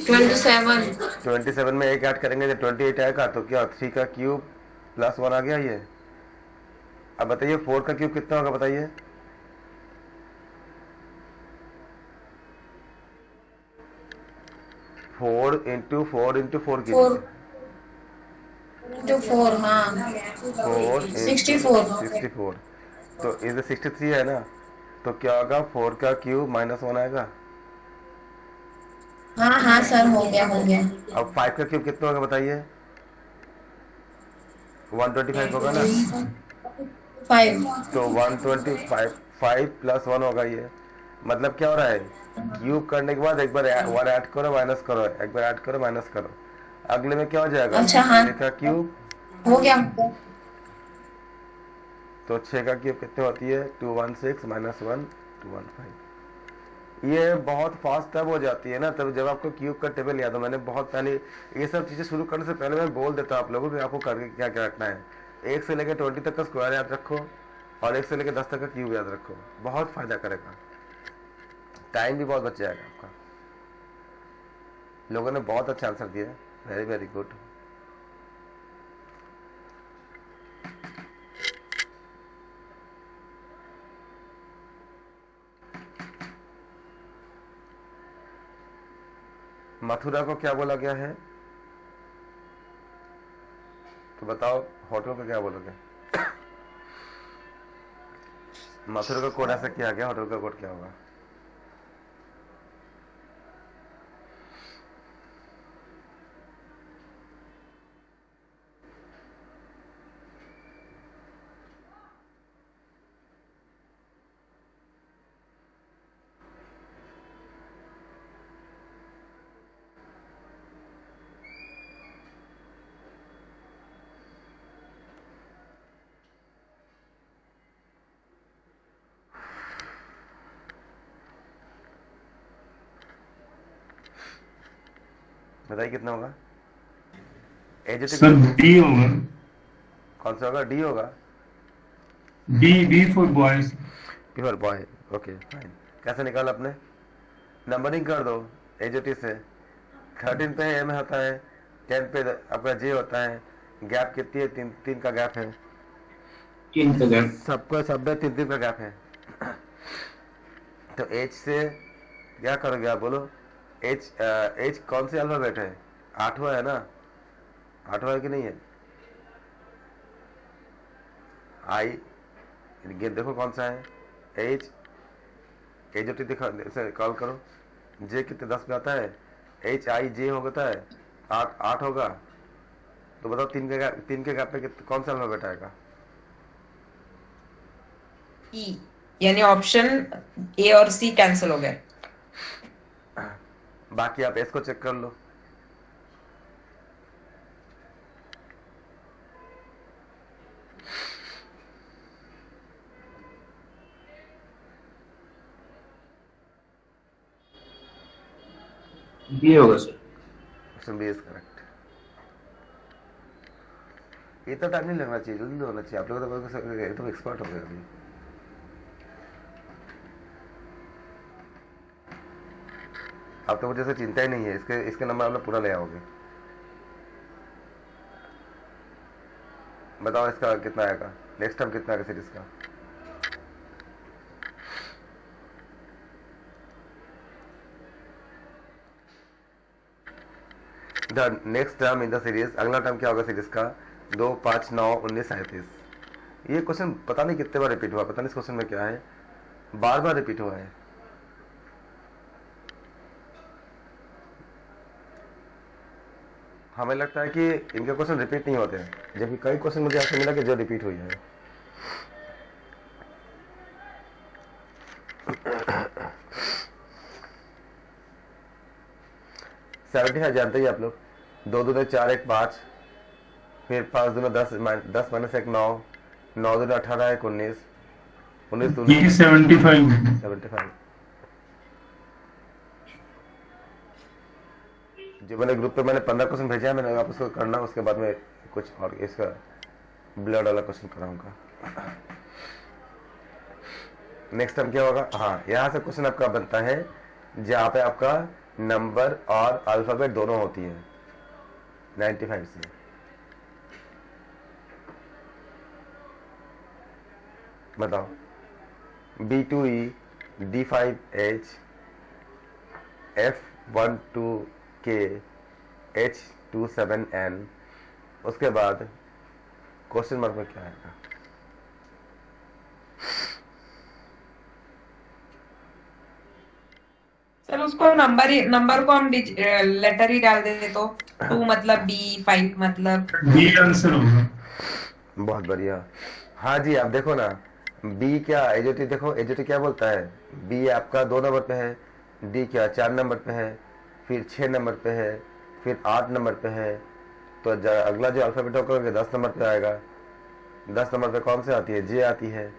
27 27 में एक ऐड करेंगे तो 28 आएगा, तो क्या 3 का क्यूब प्लस 1 आ गया ये। अब बताइए 4 का क्यूब कितना होगा बताइए। 4 इंटू 4 इंटू 4 की 4 4 हाँ 4 64 64, तो इधर 63 है ना, तो क्या होगा 4 का क्यूब माइनस 1 आएगा। हाँ हाँ सर हो गया। अब 5 का क्यूब कितना होगा बताइए। 125 होगा ना, 5 तो 125 5 प्लस 1 होगा ये, मतलब क्या हो रहा है, क्यूब करने के बाद एक बार 1 ऐड करो माइनस करो, एक बार ऐड करो माइनस करो, अगले में क्या हो जाएगा, अच्छा, हाँ। 6 का क्यूब, हो गया। तो 6 का क्यूब कितने होती है 216 माइनस 1 215। ये बहुत फास्ट तब हो जाती है ना, तब जब आपको क्यूब का टेबल याद हो। मैंने बहुत पहले ये सब चीजें शुरू करने से पहले मैं बोल देता आप लोगों को कि आपको करके क्या क्या रखना है। 1 से लेकर 20 तक का स्क्वायर याद रखो और 1 से लेकर 10 तक का क्यूब याद रखो, बहुत फायदा करेगा, टाइम भी बहुत बच जाएगा आपका। लोगों ने बहुत अच्छा आंसर दिया, वेरी वेरी गुड। मथुरा को क्या बोला गया है, तो बताओ होटल को क्या बोलोगे। मथुरा का कोड ऐसा किया गया, होटल का कोड क्या होगा। बताइए कितना होगा। सर डी होगा। कौन सा होगा, डी होगा। B for boys. B for boy, okay fine. कैसे निकाला आपने, नंबरिंग कर दो एजेटी से। 13 पे एम होता है, 10 पे आपका जे होता है, गैप कितनी है, 3 का गैप है, 3 का गैप, सबको सब में 3 का गैप है। तो एच से क्या करोगे आप बोलो, एच कौन सी अल्फाबेट है, 8वां है ना, 8वां है कि नहीं है। आई देखो कौन सा है, एच एच दिखा से कॉल करो। जे कितने 10 में आता है, एच आई जे होता है 8 होगा, तो बताओ 3 के गैप पे कौन सा अल्फाबेट आएगा। ई, यानी ऑप्शन ए और सी कैंसिल हो गए। बाकी आप एस को चेक कर लो, बी होगा sir. Option B is correct. ये तो टाइम नहीं लगना चाहिए, जल्दी होना चाहिए। आप लोग तो एक्सपर्ट हो गए अभी। आप तो मुझे से चिंता ही नहीं है, इसके नंबर आप लोग पूरा ले आओगे। बताओ इसका कितना आएगा, नेक्स्ट टाइम कितना आएगा सीरीज का। The next term in the series, अगला टर्म क्या होगा सीरीज का? 2, 5, 9, 19, 37। ये क्वेश्चन पता नहीं कितने बार रिपीट हुआ, पता नहीं इस क्वेश्चन में क्या है, बार बार रिपीट हुआ है। हमें लगता है कि इनके क्वेश्चन रिपीट नहीं होते हैं, जबकि कई क्वेश्चन मुझे ऐसा मिला कि जो रिपीट हुई है। सेवेंटी है जानते ही आप लोग। 2 दूने 4, 1 5, फिर 5 दूने 10, 10 माइनस 1 9, 9 दूने 18, 1 19, 19 दूने ये 75 75। जो मैंने ग्रुप पे मैंने 15 क्वेश्चन भेजा है, मैंने आप उसको करना, उसके बाद में कुछ और इसका ब्लड वाला क्वेश्चन कराऊंगा। नेक्स्ट टाइम क्या होगा? हाँ, यहाँ से क्वेश्चन आपका बनता है जहाँ पे आपका नंबर और अल्फाबेट दोनों होती है 95 से। बताओ B2E, D5H, F12K, H27N, उसके बाद क्वेश्चन मार्क में क्या आएगा? सर उसको नंबर को हम लेटर ही डाल देते तो 2 मतलब B, 5 मतलब बी आंसर होगा। बहुत बढ़िया। हाँ जी, आप देखो ना, बी क्या एजोटी, देखो एजोटी क्या बोलता है, बी आपका 2 नंबर पे है, डी क्या 4 नंबर पे है, फिर 6 नंबर पे है, फिर 8 नंबर पे है। तो अगला जो अल्फाबेट होगा 10 नंबर पे आएगा। 10 नंबर पे कौन से आती है? जे आती है।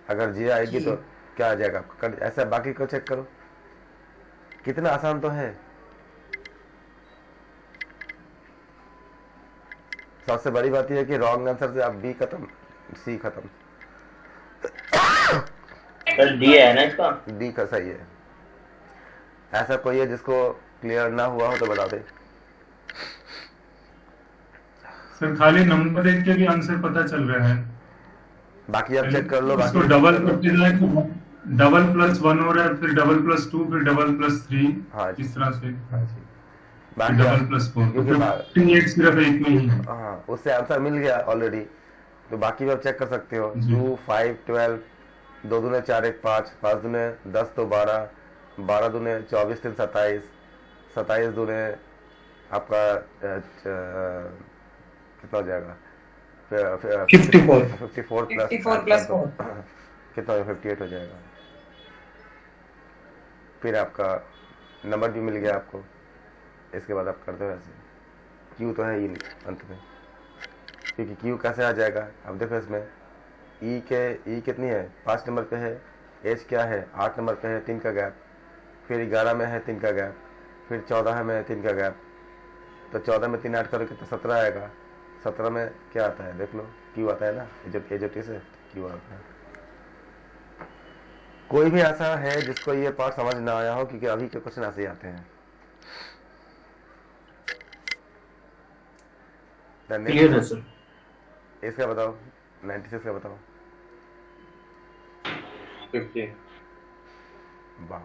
अगर जे आएगी तो क्या आ जाएगा? ऐसा बाकी को चेक करो, कितना आसान तो है। सबसे बड़ी बात यह है कि रॉन्ग आंसर से आप बी खत्म, सी खत्म। सर डी है ना इसका? डी का सही है। ऐसा कोई है जिसको क्लियर ना हुआ हो तो बता दे। सर खाली नंबर देख के भी आंसर पता चल रहा है। बाकी आप चेक कर लो। उसको बाकी डबल करते जाए तो डबल प्लस 1 हो रहा है, फिर डबल प्लस 2, फिर डबल प्लस 3, हाँ जी। इस तरह से बाकी डबल प्लस 4, क्योंकि 58 सिर्फ एक में ही है। हाँ, उससे आंसर मिल गया ऑलरेडी, तो बाकी भी आप चेक कर सकते हो। जी। 2, 5, 12, 2 दूने 4, 1 5, 5 दूने 10 तो 12, 12 दूने 24, 3 27, 27 दूने आपका कितना हो जाएगा? 54 54 54 प्लस 4 कितना हो? 58 हो जाएगा। फिर आपका नंबर भी मिल गया आपको। इसके बाद आप करते हो ऐसे, क्यू तो है ही नहीं अंत में, क्योंकि क्यू कैसे आ जाएगा? अब देखो इसमें ई कितनी है? 5 नंबर पे है। एच क्या है? 8 नंबर पे है, 3 का गैप। फिर 11 में है 3 का गैप। फिर 14 में है 3 का गैप। तो 14 में 3 ऐड करोगे तो 17 आएगा। 17 में क्या आता है? देख लो, क्यू आता है ना, एजोटी से क्यू आता है। कोई भी ऐसा है जिसको ये पार्ट समझ ना आया हो, क्योंकि अभी के क्वेश्चन ऐसे ही आते हैं। क्लियर है सर। इसका बताओ, 96 का बताओ। 50। वाह,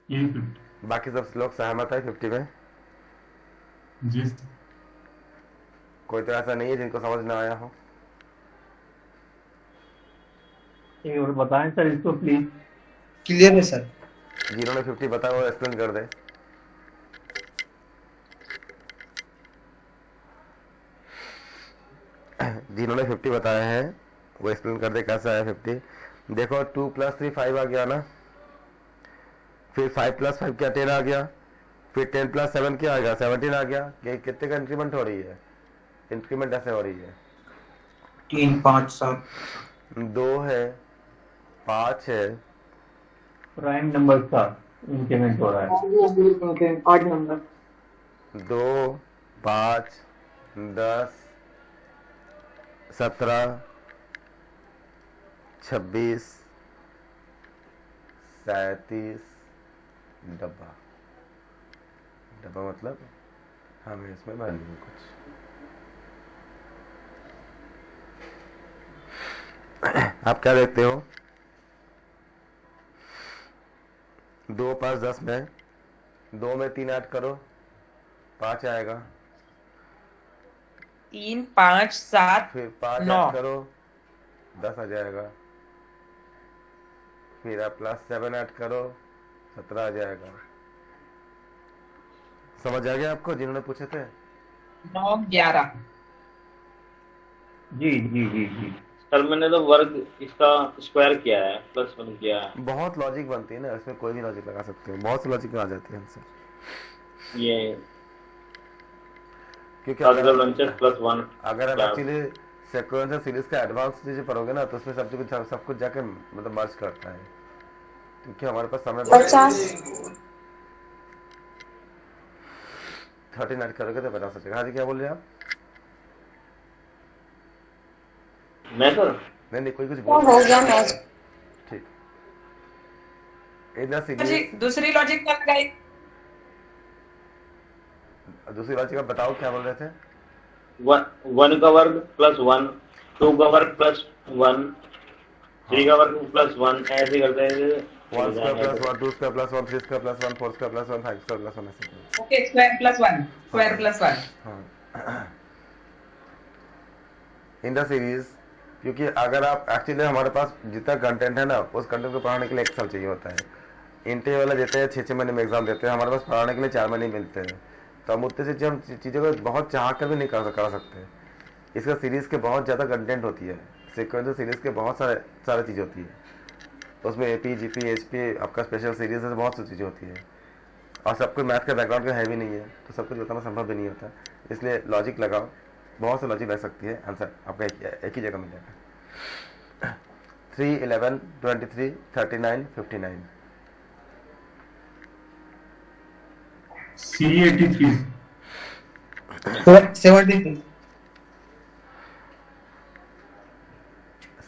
ये 50 बाकी सब लोग सहमत है 50 में? जी कोई तो ऐसा नहीं है जिनको समझ ना आया हो? एक और बताएं सर इसको प्लीज। क्लियर है सर। जिन्होंने 50 बताया वो एक्सप्लेन कर दे। जिन्होंने 50 बताया है वो एक्सप्लेन कर दे कैसा है 50। देखो 2 + 3 5 आ गया ना, फिर 5 + 5 क्या 10 आ गया, फिर 10 + 7 क्या आ गया 17 आ गया। कितने का इंक्रीमेंट हो रही है? इंक्रीमेंट ऐसे हो रही है 3 5 7 2 है, 5 है, प्राइम नंबर का इंक्रीमेंट हो रहा है। ऑड नंबर 2, 5, 10, 17, 26, 37 डब्बा। डब्बा मतलब हमें इसमें भर देंगे कुछ। आप क्या देखते हो? 2, 5, 10 में 2 में 3 ऐड करो, 5 आएगा। 3, 5, 7, फिर 5 9। ऐड करो, 10 आ जाएगा। फिर आप +7 ऐड करो, 17 आ जाएगा। समझ आ गया आपको जिन्होंने पूछे थे? 9, 11। जी जी जी जी। सर मैंने तो वर्ग इसका स्क्वायर किया है, +1 किया है। बहुत लॉजिक बनती है ना, इसमें कोई भी लॉजिक लगा सकते हो, बहुत सी लॉजिक आ जाती है आंसर। ये क्योंकि लंचर +1 अगर आप एक्चुअली सीक्वेंशियल सीरीज का एडवांस चीजें पढ़ोगे ना तो उसमें सब कुछ जाके मतलब मर्ज करता है, क्योंकि हमारे पास समय 50। 30 ऐड करोगे तो 50 हो जाएगा। हाँ जी, क्या बोल रहे हैं आप? मैं सर नहीं कोई कुछ वो बोल हो गया मैच। ठीक। इधर जी सीरीज दूसरी लॉजिक क्या लगाई? दूसरी लॉजिक आप बताओ क्या बोल रहे थे? 1 का वर्ग +1, 2 का वर्ग +1, 3 का वर्ग +1, ऐसे करते हैं। 1 square +1, 2 square +1, 3 square +1, 4 square +1, 5 square +1 ऐसे। Okay, square +1। हाँ। इन द सीरीज, क्योंकि अगर आप एक्चुअली हमारे पास जितना कंटेंट है ना उस कंटेंट को पढ़ाने के लिए 1 साल चाहिए होता है। इंटर वाला देते हैं 6 महीने में एग्जाम देते हैं, हमारे पास पढ़ाने के लिए 4 महीने मिलते हैं। तो हम उतने से हम चीज़ों को बहुत चाह कर भी नहीं करा सकते। इसका सीरीज़ के बहुत ज़्यादा कंटेंट होती है, सिक्वेंशियल सीरीज़ के बहुत सारे चीज़ होती है। उसमें AP, GP, HP आपका स्पेशल सीरीज है, बहुत सी चीज़ें होती है और सबको मैथ का बैकग्राउंड का है भी नहीं है, तो सब कुछ बताना संभव भी नहीं होता। इसलिए लॉजिक लगाओ, बहुत सी लॉजिक लग सकती है, आंसर आपका एक ही जगह मिल जाएगा। 3, 11, 23, 39, 59। C 83। 73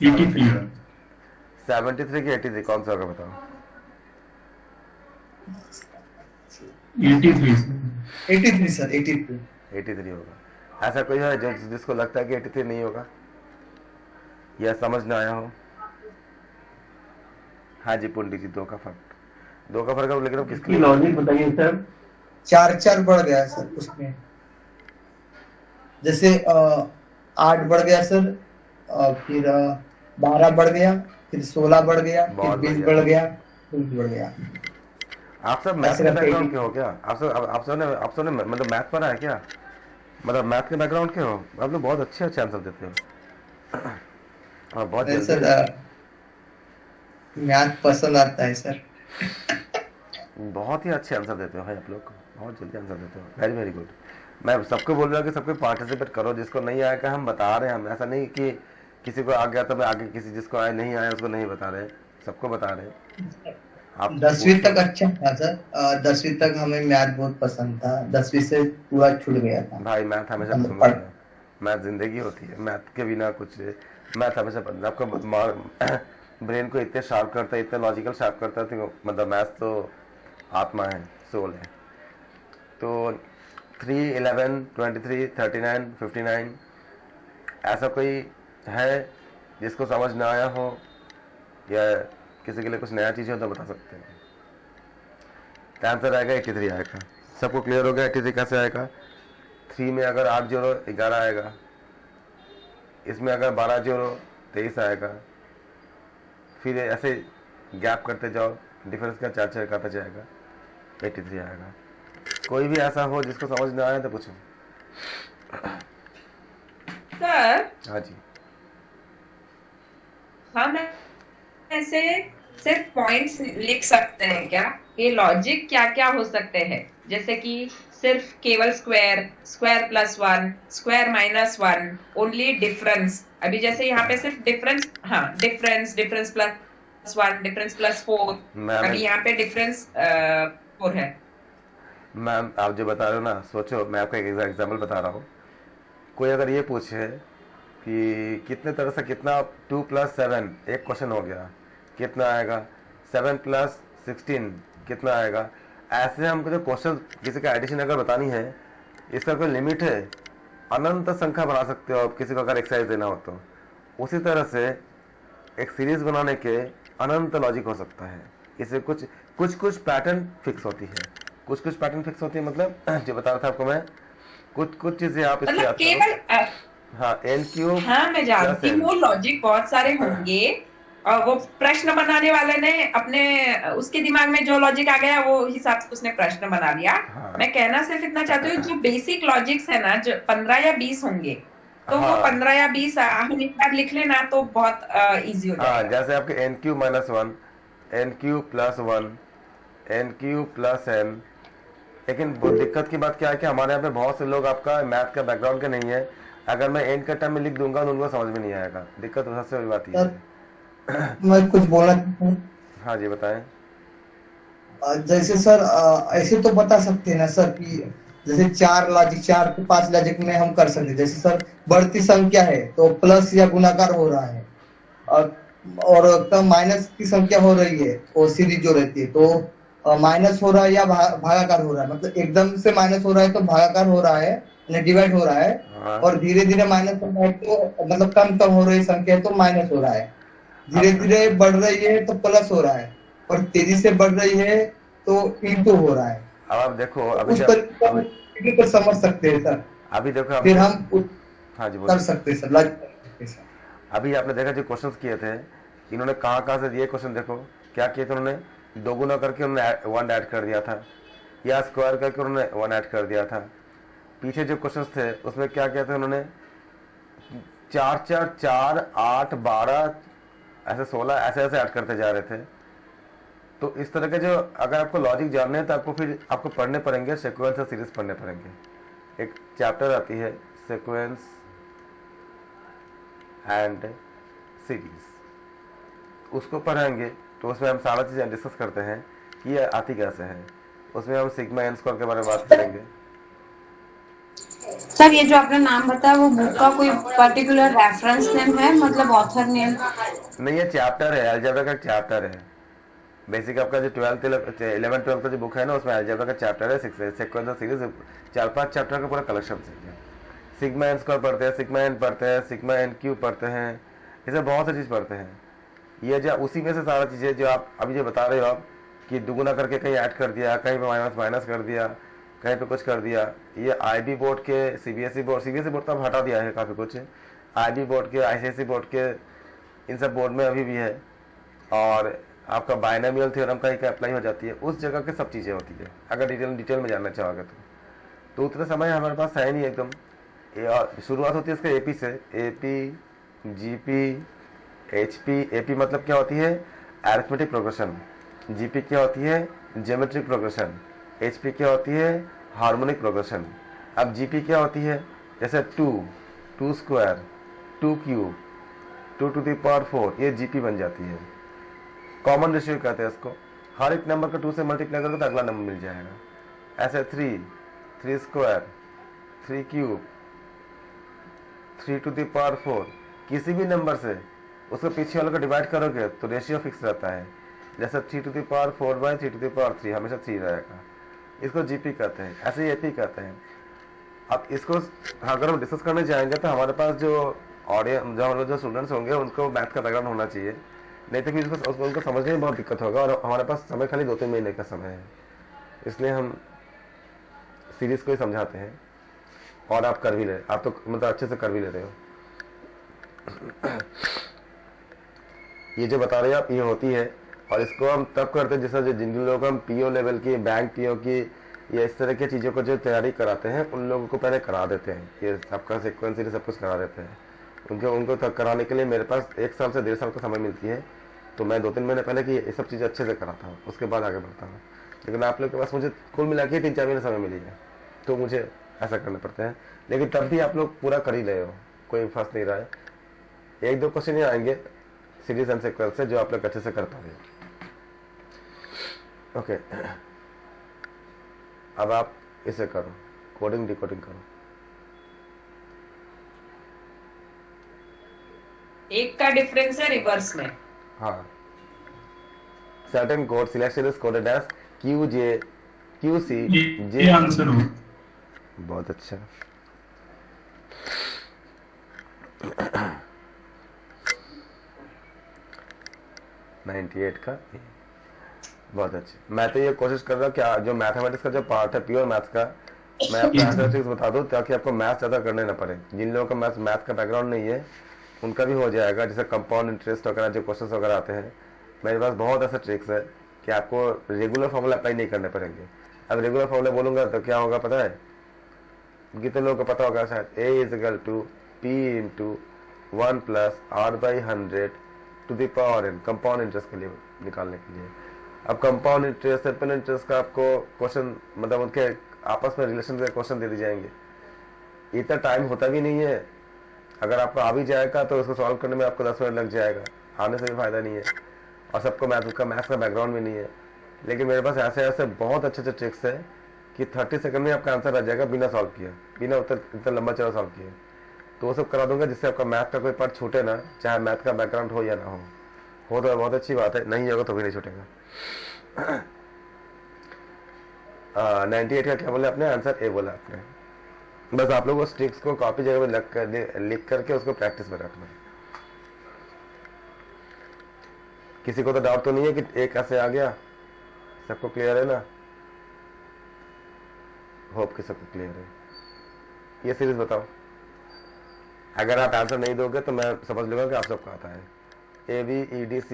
83 है। 73 की 83 कौन सा होगा बताओ? 83 83 सर 83 83 होगा। ऐसा कोई है जो जिसको लगता है कि 83 नहीं होगा या समझ ना आया हो? हाँ जी पुंडी जी, 2 का फर्क है, लेकिन अब किसकी लॉजिक बताइए सर। 4 बढ़ गया सर उसमें, जैसे 8 बढ़ गया सर, फिर 12 बढ़ गया, फिर 16 बढ़ गया, फिर बहुत 20 बढ़िया। बढ़ गया, 20 बढ़ गया। आप सब मैथ ऐसे के करके बैकग्राउंड के हो क्या? आप सब ने मतलब मैथ पढ़ा है क्या? मतलब मैथ के बैकग्राउंड के हो? आप लोग बहुत अच्छे आंसर देते हो और बहुत नहीं जल्दी। सर, मैथ पसंद आता है सर। बहुत ही अच्छे आंसर देते हो भाई आप लोग, बहुत जल्दी आंसर देते हो, वेरी वेरी गुड। मैं सबको बोल रहा हूँ कि सबको पार्टिसिपेट करो, जिसको नहीं आएगा हम बता रहे हैं, हम ऐसा नहीं कि किसी को आ गया तो मैं आगे, किसी जिसको आए नहीं आया उसको नहीं बता रहे, सबको बता रहे हैं। आप 10वीं तक अच्छा था सर, 10वीं तक हमें मैथ बहुत पसंद था, 10वीं से पूरा छूट गया था। भाई मैथ हमेशा मतलब पसंद होता है, मैथ जिंदगी होती है, मैथ के बिना कुछ, मैथ हमेशा पसंद। आपको ब्रेन को इतने शार्प करता है, इतने लॉजिकल शार्प करता है, तो मतलब मैथ तो आत्मा है, सोल है। तो 3, 11, 23, 39, 59 ऐसा कोई है जिसको समझ ना आया हो या किसी के लिए कुछ नया चीज़ हो तो बता सकते हैं। आंसर आएगा 83 आएगा। सबको क्लियर हो गया 83 कैसे आएगा? 3 में अगर 8 जोड़ो 11 आएगा, इसमें अगर 12 जोड़ो 23 आएगा, फिर ऐसे गैप करते जाओ, डिफरेंस का 4 काटा जाएगा, 83 आएगा। कोई भी ऐसा हो जिसको समझ ना आए तो पूछो। सर हाँ जी, हम ऐसे सिर्फ पॉइंट्स लिख सकते हैं क्या? ये लॉजिक क्या क्या हो सकते हैं? जैसे कि सिर्फ केवल square, square +1, square -1, only difference. अभी जैसे यहाँ पे सिर्फ डिफरेंस, हाँ difference plus 1 difference plus 4 ma'am अभी यहाँ पे डिफरेंस 4 है। मैम आप जो बता रहे हो ना, सोचो मैं आपको एक एग्जांपल बता रहा हूँ। कोई अगर ये पूछे कि कितने तरह से कितना 2 + 7 एक क्वेश्चन हो गया, कितना आएगा, 7 + 16 कितना आएगा, ऐसे हमको जो क्वेश्चन किसी का एडिशन अगर बतानी है, इसका कोई लिमिट है, अनंत संख्या बना सकते हो आप किसी को अगर एक्सरसाइज देना हो तो। उसी तरह से एक सीरीज बनाने के अनंत लॉजिक हो सकता है। इसे कुछ पैटर्न फिक्स होती है, कुछ पैटर्न फिक्स होती है, मतलब जो बता रहा था आपको मैं, कुछ चीजें आप इसके मतलब याद केवल करो। हाँ, n³ हाँ मैं जानती हूँ लॉजिक बहुत सारे होंगे, और वो प्रश्न बनाने वाले ने अपने उसके दिमाग में जो लॉजिक आ गया वो हिसाब से उसने प्रश्न बना लिया। हाँ। मैं कहना सिर्फ इतना चाहती हूँ, जो बेसिक लॉजिक्स है ना, जो 15 या 20 होंगे, तो वो हाँ। 15 या 20 हम एक बार लिख लेना तो बहुत इजी हो हाँ, जाएगा। जैसे आपके n³ - 1, n³ + 1, n³ + n। लेकिन वो दिक्कत की बात क्या है कि हमारे यहाँ पे बहुत से लोग आपका मैथ का बैकग्राउंड के नहीं है। अगर मैं n के टर्म में लिख दूंगा तो उनको समझ में नहीं आएगा। दिक्कत सबसे बड़ी बात ये है। मैं कुछ बोलना चाहता हूँ। हाँ जी बताएं। जैसे सर ऐसे तो बता सकते हैं ना सर कि जैसे 4 लॉजिक 4 से 5 लॉजिक में हम कर सकते हैं। जैसे सर बढ़ती संख्या है तो प्लस या गुणाकार हो रहा है, और कम माइनस की संख्या हो रही है, वो सीरीज जो रहती है तो माइनस हो रहा है या भागाकार हो रहा है। मतलब एकदम से माइनस हो रहा है तो भागाकार हो रहा है, यानी डिवाइड हो रहा है, हाँ। और धीरे धीरे माइनस हो रहा है तो मतलब कम हो रही संख्या है तो माइनस हो रहा है, धीरे धीरे बढ़ रही है तो प्लस हो रहा है, और तेजी से बढ़ रही है तो इंटू हो रहा है। अब आप देखो, उस तरीके पर समझ सकते हैं सर, अभी देखो फिर हम हाँ जी कर बोलिए। सकते हैं सर, लॉजिक कर सकते हैं सर। अभी आपने देखा जो क्वेश्चंस किए थे, इन्होंने कहाँ से दिए क्वेश्चन, देखो क्या किए थे उन्होंने, 2 गुना करके उन्होंने 1 ऐड कर दिया था, या स्क्वायर करके उन्होंने 1 ऐड कर दिया था। पीछे जो क्वेश्चंस थे उसमें क्या किया था उन्होंने, 4 4 4 8 12 ऐसे 16 ऐसे ऐड करते जा रहे थे। तो इस तरह के जो अगर आपको लॉजिक जानने हैं तो आपको फिर आपको पढ़ने पड़ेंगे, सीक्वेंस और सीरीज पढ़ने पड़ेंगे। एक चैप्टर आती है सीक्वेंस एंड सीरीज, उसको पढ़ेंगे तो उसमें हम सारा चीज़ें डिस्कस करते हैं कि ये आती कैसे है। उसमें हम सिग्मा एन स्क्वायर के बारे में बात करेंगे। सर ये जो आपने नाम बताया वो बुक का कोई पर्टिकुलर रेफरेंस नेम है, मतलब ऑथर नेम? नहीं, ये चैप्टर है, अलजेब्रा का चैप्टर है। बेसिक आपका जो 11 12 का जो बुक है ना, उसमें अलजेब्रा का चैप्टर है, सीक्वेंस और सीरीज 4-5 चैप्टर का पूरा कलेक्शन है। सिग्मा एन स्क्वायर पढ़ते हैं, सिग्मा एन पढ़ते हैं, सिग्मा एन क्यूब पढ़ते हैं, इसे बहुत सी चीज़ पढ़ते हैं। ये जो उसी में से सारा चीज़ें जो आप अभी जो बता रहे हो आप कि दुगुना करके कहीं ऐड कर दिया, कहीं पे माइनस कर दिया, कहीं पे कुछ कर दिया, ये IB बोर्ड के CBSE बोर्ड तो अब हटा दिया है काफ़ी कुछ, IB बोर्ड के ICSE बोर्ड के इन सब बोर्ड में अभी भी है। और आपका बाइनोमियल थ्योरम का ही अप्लाई हो जाती है, उस जगह के सब चीज़ें होती है। अगर डिटेल में जानना चाहोगे तो उतना समय हमारे पास है नहीं एकदम। शुरुआत होती है इसके AP से, AP GP HP। AP मतलब क्या होती है, अरिथमेटिक प्रोग्रेशन। GP क्या होती है, ज्योमेट्रिक प्रोग्रेशन। HP क्या होती है, हार्मोनिक प्रोग्रेशन। अब GP क्या होती है, जैसे 2 square, 2 cube, 2 to the power 4, ये GP बन जाती है। कॉमन रेशियो कहते हैं इसको, हर एक नंबर का 2 से मल्टीप्लाई करोगे तो अगला नंबर मिल जाएगा। ऐसे 3 square, 3 cube, 3 to the power 4, किसी भी नंबर से उसको पीछे वाले को डिवाइड करोगे तो रेशियो फिक्स रहता है। जैसे 3 to the power 4/3 to the power 3 हमेशा 3 रहेगा। इसको GP कहते हैं, ऐसे ही AP कहते हैं। अब इसको अगर हम डिस्कस करने जाएंगे तो हमारे पास जो ऑडियंस जो स्टूडेंट्स होंगे उनको मैथ का बैकग्राउंड होना चाहिए, नहीं तो फिर उनको समझने में बहुत दिक्कत होगा। और हमारे पास समय खाली 2-3 महीने का समय है, इसलिए हम सीरीज को ही समझाते हैं। और आप कर भी ले, आप तो मतलब अच्छे से कर भी ले रहे हो। ये जो बता रहे हो आप, ये होती है। और इसको हम तब करते हैं जैसा जिन लोगों को हम PO लेवल की, बैंक PO की या इस तरह की चीज़ों को जो तैयारी कराते हैं उन लोगों को पहले करा देते हैं। ये सबका सीक्वेंस सब कुछ करा देते हैं। उनको कराने के लिए मेरे पास 1 साल से 1.5 साल का समय मिलती है, तो मैं 2-3 महीने पहले की ये सब चीज़ें अच्छे से कराता हूँ, उसके बाद आगे बढ़ता हूँ। लेकिन आप लोग के पास मुझे कुल मिला के 3-4 महीने समय मिली है, तो मुझे ऐसा करना पड़ता है। लेकिन तब भी आप लोग पूरा कर ही रहे हो, कोई फंस नहीं रहा है। 1-2 क्वेश्चन ही आएंगे, सीरीज एंड सीक्वेंस है जो आप लोग अच्छे से कर पाएंगे। ओके, अब आप इसे करो, कोडिंग डिकोडिंग करो। एक का डिफरेंस है रिवर्स में। हाँ, certain code selection is coded as QC ये आंसर हो। बहुत अच्छा। का बहुत अच्छे। मैं तो ये कोशिश कर रहा हूँ कि जो मैथमेटिक्स का जो पार्ट है प्योर मैथ्स का, मैं आपको मैथमेटिक्स बता दूं ताकि आपको मैथ्स ज़्यादा करने ना पड़े। जिन लोगों का मैथ का बैकग्राउंड नहीं है उनका भी हो जाएगा, जैसे कंपाउंड इंटरेस्ट वगैरह जो क्वेश्चन वगैरह आते हैं। मेरे पास बहुत ऐसे ट्रिक्स है कि आपको रेगुलर फॉर्मूला अप्लाई नहीं करने पड़ेंगे। अब रेगुलर फॉर्मूला बोलूंगा तो क्या होगा पता है? कितने लोगों को पता होगा शायद, A is equal to P into 1 plus R/100 to the power n, compound interest के लिए निकालने के लिए। अब कंपाउंड इंटरेस्ट, सिंपल इंटरेस्ट का आपको क्वेश्चन, मतलब उनके आपस में रिलेशन के क्वेश्चन दे दिए जाएंगे। इतना टाइम होता भी नहीं है। अगर आपको आ भी जाएगा तो उसको सॉल्व करने में आपको 10 मिनट लग जाएगा, आने से भी फायदा नहीं है। और सबको मैथ्स का बैकग्राउंड भी नहीं है। लेकिन मेरे पास ऐसे ऐसे बहुत अच्छे अच्छे ट्रिक्स है कि 30 सेकंड में आपका आंसर आ जाएगा बिना सॉल्व किए, बिना इतना लंबा चौड़ा सॉल्व किए। तो वो सब करा दूंगा जिससे आपका मैथ का कोई पार्ट छूटे ना, चाहे मैथ का बैकग्राउंड हो या ना हो तो बहुत अच्छी बात है, नहीं होगा तो भी नहीं छूटेगा। 98 का क्या बोला आपने? आंसर ए बोला आपने। बस आप लोग उस ट्रिक्स को कॉपी जगह में लिख करके उसको प्रैक्टिस में रखना। किसी को तो डाउट तो नहीं है कि एक कैसे आ गया? सबको क्लियर है ना? होप कि सबको क्लियर है। ये सीरीज बताओ। अगर आप आंसर नहीं दोगे तो मैं समझ लूंगा कि आप सबको आता है। ABEDC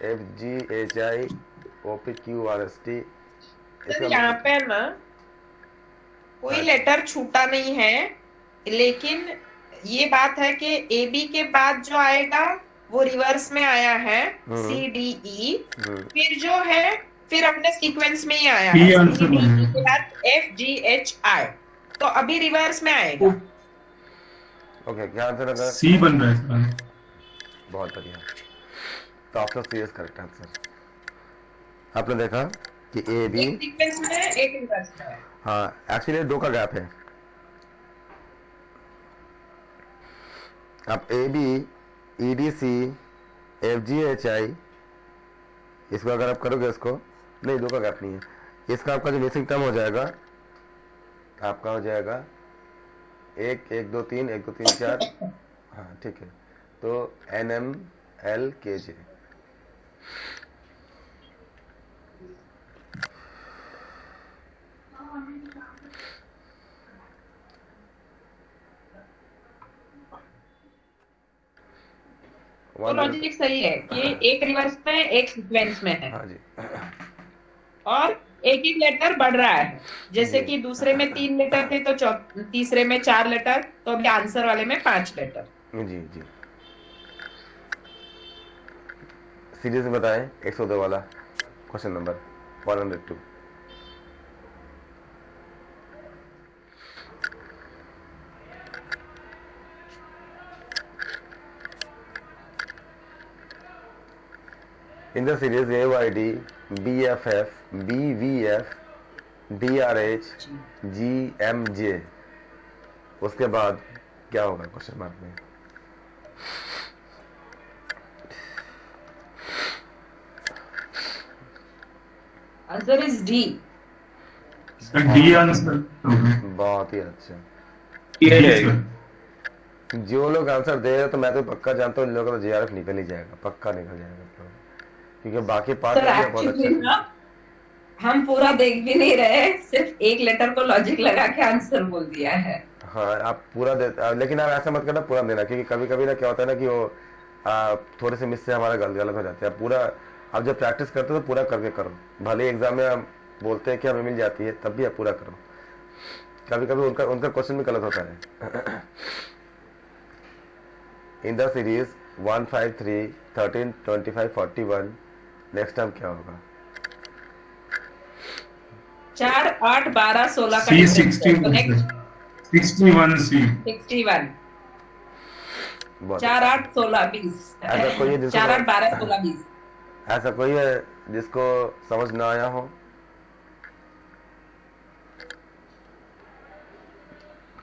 FGHI OPQRST। यहाँ पे ना कोई लेटर छूटा नहीं है, लेकिन ये बात है कि AB के बाद जो आएगा वो रिवर्स में आया है, CDE। फिर जो है फिर अपने सीक्वेंस में ही आया है, CDE के बाद FGHI, तो अभी रिवर्स में आएगा। ओके, क्या आंसर लगा? सी बन रहा है सर। बहुत बढ़िया, तो आपका सीरियस करेक्ट आंसर। आपने देखा कि AB एक सीक्वेंस में है, एक रिवर्स में है। हाँ, एक्चुअली 2 का गैप है। अब AB EDC FGHI, इसको अगर आप करोगे, इसको नहीं, 2 का गैप नहीं है। इसका आपका जो मिसिंग टर्म हो जाएगा, आपका हो जाएगा 1 1 2 3 1 2 3 4। हाँ ठीक है, तो NMLKJ। तो लॉजिक सही है कि एक रिवर्स में एक सीक्वेंस में है। हाँ जी। और एक एक लेटर बढ़ रहा है, जैसे कि दूसरे में 3 लेटर थे तो तीसरे में 4 लेटर, तो अभी आंसर वाले में 5 लेटर। जी जी, सीरीज में बताएं 102 वाला question number 102। In the series AYD, BFF, BVF, DRH, GMJ, उसके बाद क्या होगा क्वेश्चन मार्क में? Answer is D. D answer. बहुत ही अच्छा। ये जो लोग आंसर दे रहे हैं तो मैं तो पक्का जानता हूँ इन लोगों का JRF निकल ही जाएगा, पक्का निकल जाएगा, क्योंकि बाकी पार्ट बहुत अच्छा है। हम पूरा देख भी नहीं रहे, सिर्फ एक लेटर को लॉजिक लगा के आंसर बोल दिया है। हाँ, आप पूरा लेकिन आप ऐसा मत करना पूरा देना, क्योंकि कभी कभी ना क्या होता है ना कि वो थोड़े से मिस से हमारा गलत हो जाते हैं। पूरा आप जब प्रैक्टिस करते हो तो पूरा करके करो, भले एग्जाम में हम बोलते हैं कि हमें मिल जाती है, तब भी आप पूरा करो। कभी कभी उनका क्वेश्चन भी गलत होता है। In the series 1 5 3 13 25 41, next time क्या होगा? 4 8 12 16 C 61 C 61। बहुत 4 8 16 20 ऐसा कोई है जिसको 4 8 12 16 20 ऐसा कोई है जिसको समझ ना आया हो?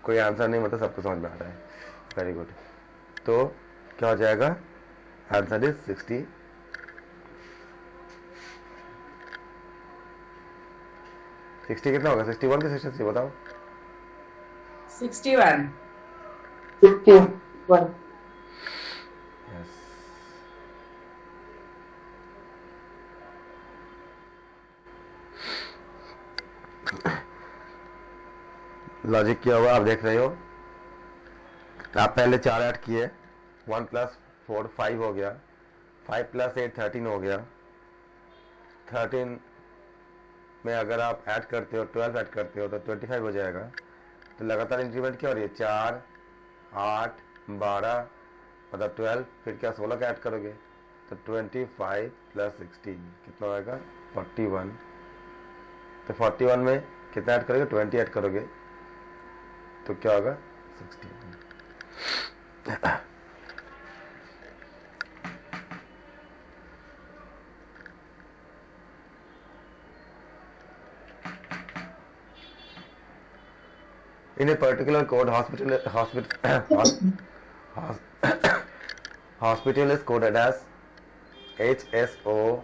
कोई आंसर नहीं, मतलब सबको समझ में आ रहा है। Very good. तो क्या हो जाएगा? Answer is 60। 60 कितना होगा? 61 की 63 बताओ। 61 61 यस। लॉजिक क्या हुआ आप देख रहे हो। आप पहले 4 ऐड किए, 1 + 4 5 हो गया, 5 + 8 13 हो गया। 13 में अगर आप ऐड करते हो 12 ऐड करते हो तो 25 हो जाएगा। तो लगातार इंक्रीमेंट क्या हो रही है? 4 8 12 मतलब 12, फिर क्या 16 का ऐड करोगे तो 25 + 16 कितना होगा? 41। तो 41 में कितना ऐड करोगे? 20 ऐड करोगे तो क्या होगा? 60। In a particular code, hospital is coded as HSOLSAPTI.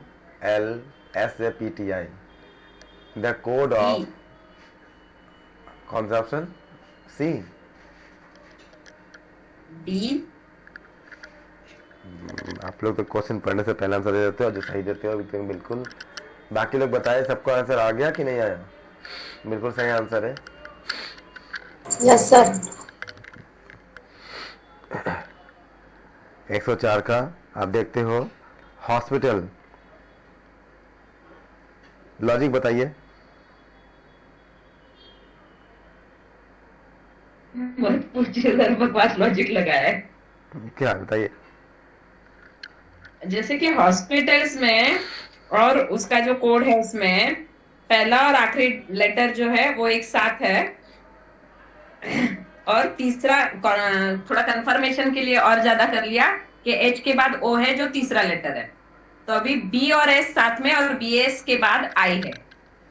The code of D कौन सा ऑप्शन? सी। D आप लोग तो क्वेश्चन पढ़ने से पहले आंसर दे देते हो, जो सही देते हो एकदम बिल्कुल। बाकी लोग बताए सबको आंसर आ गया कि नहीं आया? बिल्कुल सही आंसर है। Yes sir. 104 का आप देखते हो हॉस्पिटल। लॉजिक बताइए। मत पूछिए सर, बकवास लॉजिक लगाया है। क्या बताइए? जैसे कि हॉस्पिटल्स में और उसका जो कोड है उसमें पहला और आखिरी लेटर जो है वो एक साथ है, और तीसरा थोड़ा कंफर्मेशन के लिए और ज्यादा कर लिया कि एच के बाद ओ है जो तीसरा लेटर है। तो अभी बी और एस साथ में और बी एस के बाद आई है,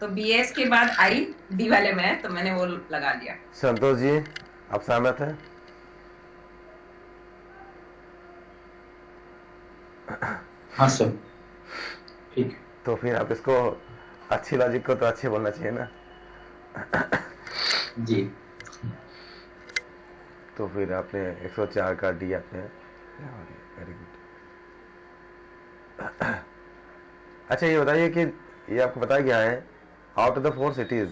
तो बी एस के बाद आई डी वाले में है, तो मैंने वो लगा लिया। संतोष जी आप सहमत हैं? हाँ सर, ठीक। तो फिर आप इसको अच्छी लॉजिक को तो अच्छे बोलना चाहिए ना। जी। तो फिर आपने 104 का डी आपने वेरी गुड। अच्छा ये बताइए कि ये आपको बताया गया है आउट ऑफ द 4 सिटीज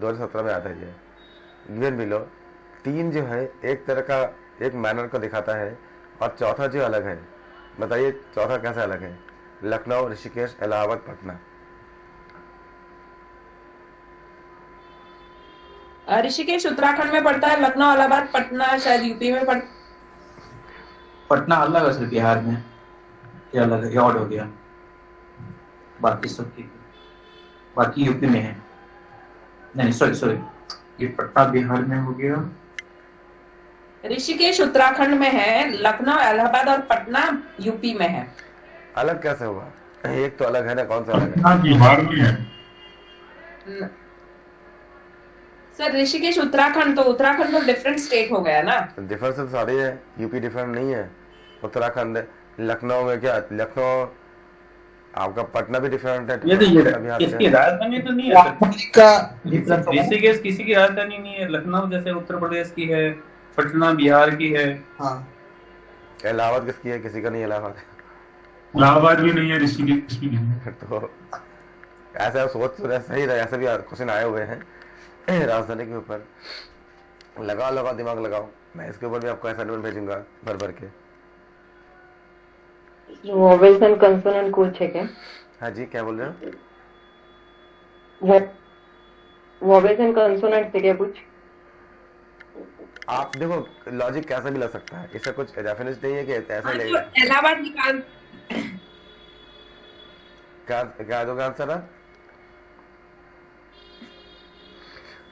2017 में आता है ये गिवन बिलो, 3 जो है एक तरह का एक मैनर को दिखाता है और चौथा जो अलग है। बताइए चौथा कैसे अलग है? लखनऊ, ऋषिकेश, इलाहाबाद, पटना। ऋषिकेश उत्तराखंड में पड़ता है, लखनऊ इलाहाबाद पटना शायद यूपी में पटना अलग है सर, बिहार में ये अलग है, ये ऑड हो गया। बाकी सब ठीक है, बाकी यूपी में है। नहीं सॉरी, ये पटना बिहार में हो गया। ऋषिकेश उत्तराखंड में है, लखनऊ इलाहाबाद और पटना यूपी में है। अलग कैसे हुआ? एक तो अलग है ना, कौन सा अलग है? हाँ बिहार में है। सर ऋषिकेश उत्तराखंड, तो उत्तराखंड तो डिफरेंट स्टेट हो गया ना। डिफरेंस तो सारे है, यूपी डिफरेंट नहीं है, उत्तराखंड है। लखनऊ में क्या, लखनऊ आपका पटना भी डिफरेंट है। ये तो इसकी राजधानी तो नहीं है सर। ऋषिकेश किसी की राजधानी नहीं है। लखनऊ जैसे उत्तर प्रदेश की है, पटना बिहार की है। हाँ। इलाहाबाद किसकी है? किसी का नहीं इलाहाबाद। इलाहाबाद भी नहीं है, ऋषिकेश भी नहीं है। तो ऐसा सोच तो सही रहा, ऐसे भी क्वेश्चन आए हुए हैं राजधानी के ऊपर। लगाओ दिमाग लगाओ, मैं इसके ऊपर भी आपको असाइनमेंट भेजूंगा भर भर के। वोवेल्स एंड कंसोनेंट कुछ है क्या? हाँ जी, क्या बोल रहे हो? वोवेल्स एंड कंसोनेंट से क्या कुछ? आप देखो लॉजिक कैसा भी लग सकता है, इसका कुछ डेफिनेशन नहीं है कि ऐसा लगेगा। इलाहाबाद निकाल, क्या दोगे आंसर आप?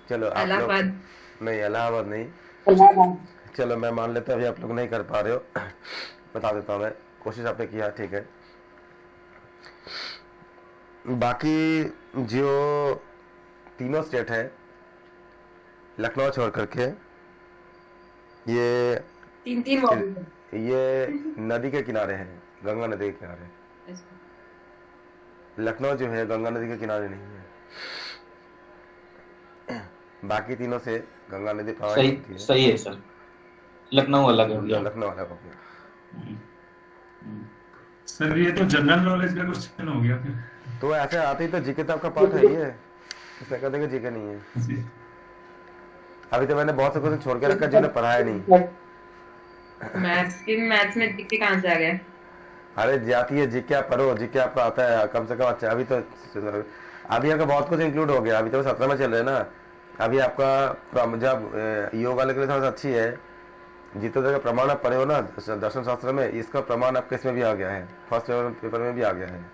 चलो आप लोग इलाहाबाद नहीं, इलाहाबाद नहीं। चलो मैं मान लेता हूँ अभी आप लोग नहीं कर पा रहे हो, बता देता हूँ मैं, कोशिश आपने किया ठीक है। बाकी जो तीनों स्टेट है लखनऊ छोड़ करके, ये तीन तीन वॉल्यूम ये नदी के किनारे है, गंगा नदी के किनारे। लखनऊ जो है गंगा नदी के किनारे नहीं है, बाकी तीनों से गंगा नदी प्रवाहित सही होती है। सही है सर, लखनऊ अलग हो गया। लखनऊ अलग हो गया। सर ये तो जनरल नॉलेज का क्वेश्चन हो गया फिर। तो ऐसे आते ही तो जीके तो आपका पार्ट है ही है, इसमें कहते हैं कि जीके नहीं है। जी। अभी तो मैंने बहुत से क्वेश्चन छोड़ के रखा जिन्हें पढ़ाया नहीं। मैथ्स में जीके कहाँ से आ गया? अरे जाती है जीके, आप पढ़ो, जीके आपको आता है कम से कम। अच्छा अभी तो आपका बहुत कुछ इंक्लूड हो गया, अभी तो 17 में चल रहे हैं ना। अभी आपका जब योग वाले के लिए थोड़ा सा अच्छी है, जितने तरह का प्रमाण आप पढ़े हो ना दर्शन शास्त्र में, इसका प्रमाण आपके इसमें भी आ गया है, फर्स्ट पेपर में भी आ गया है।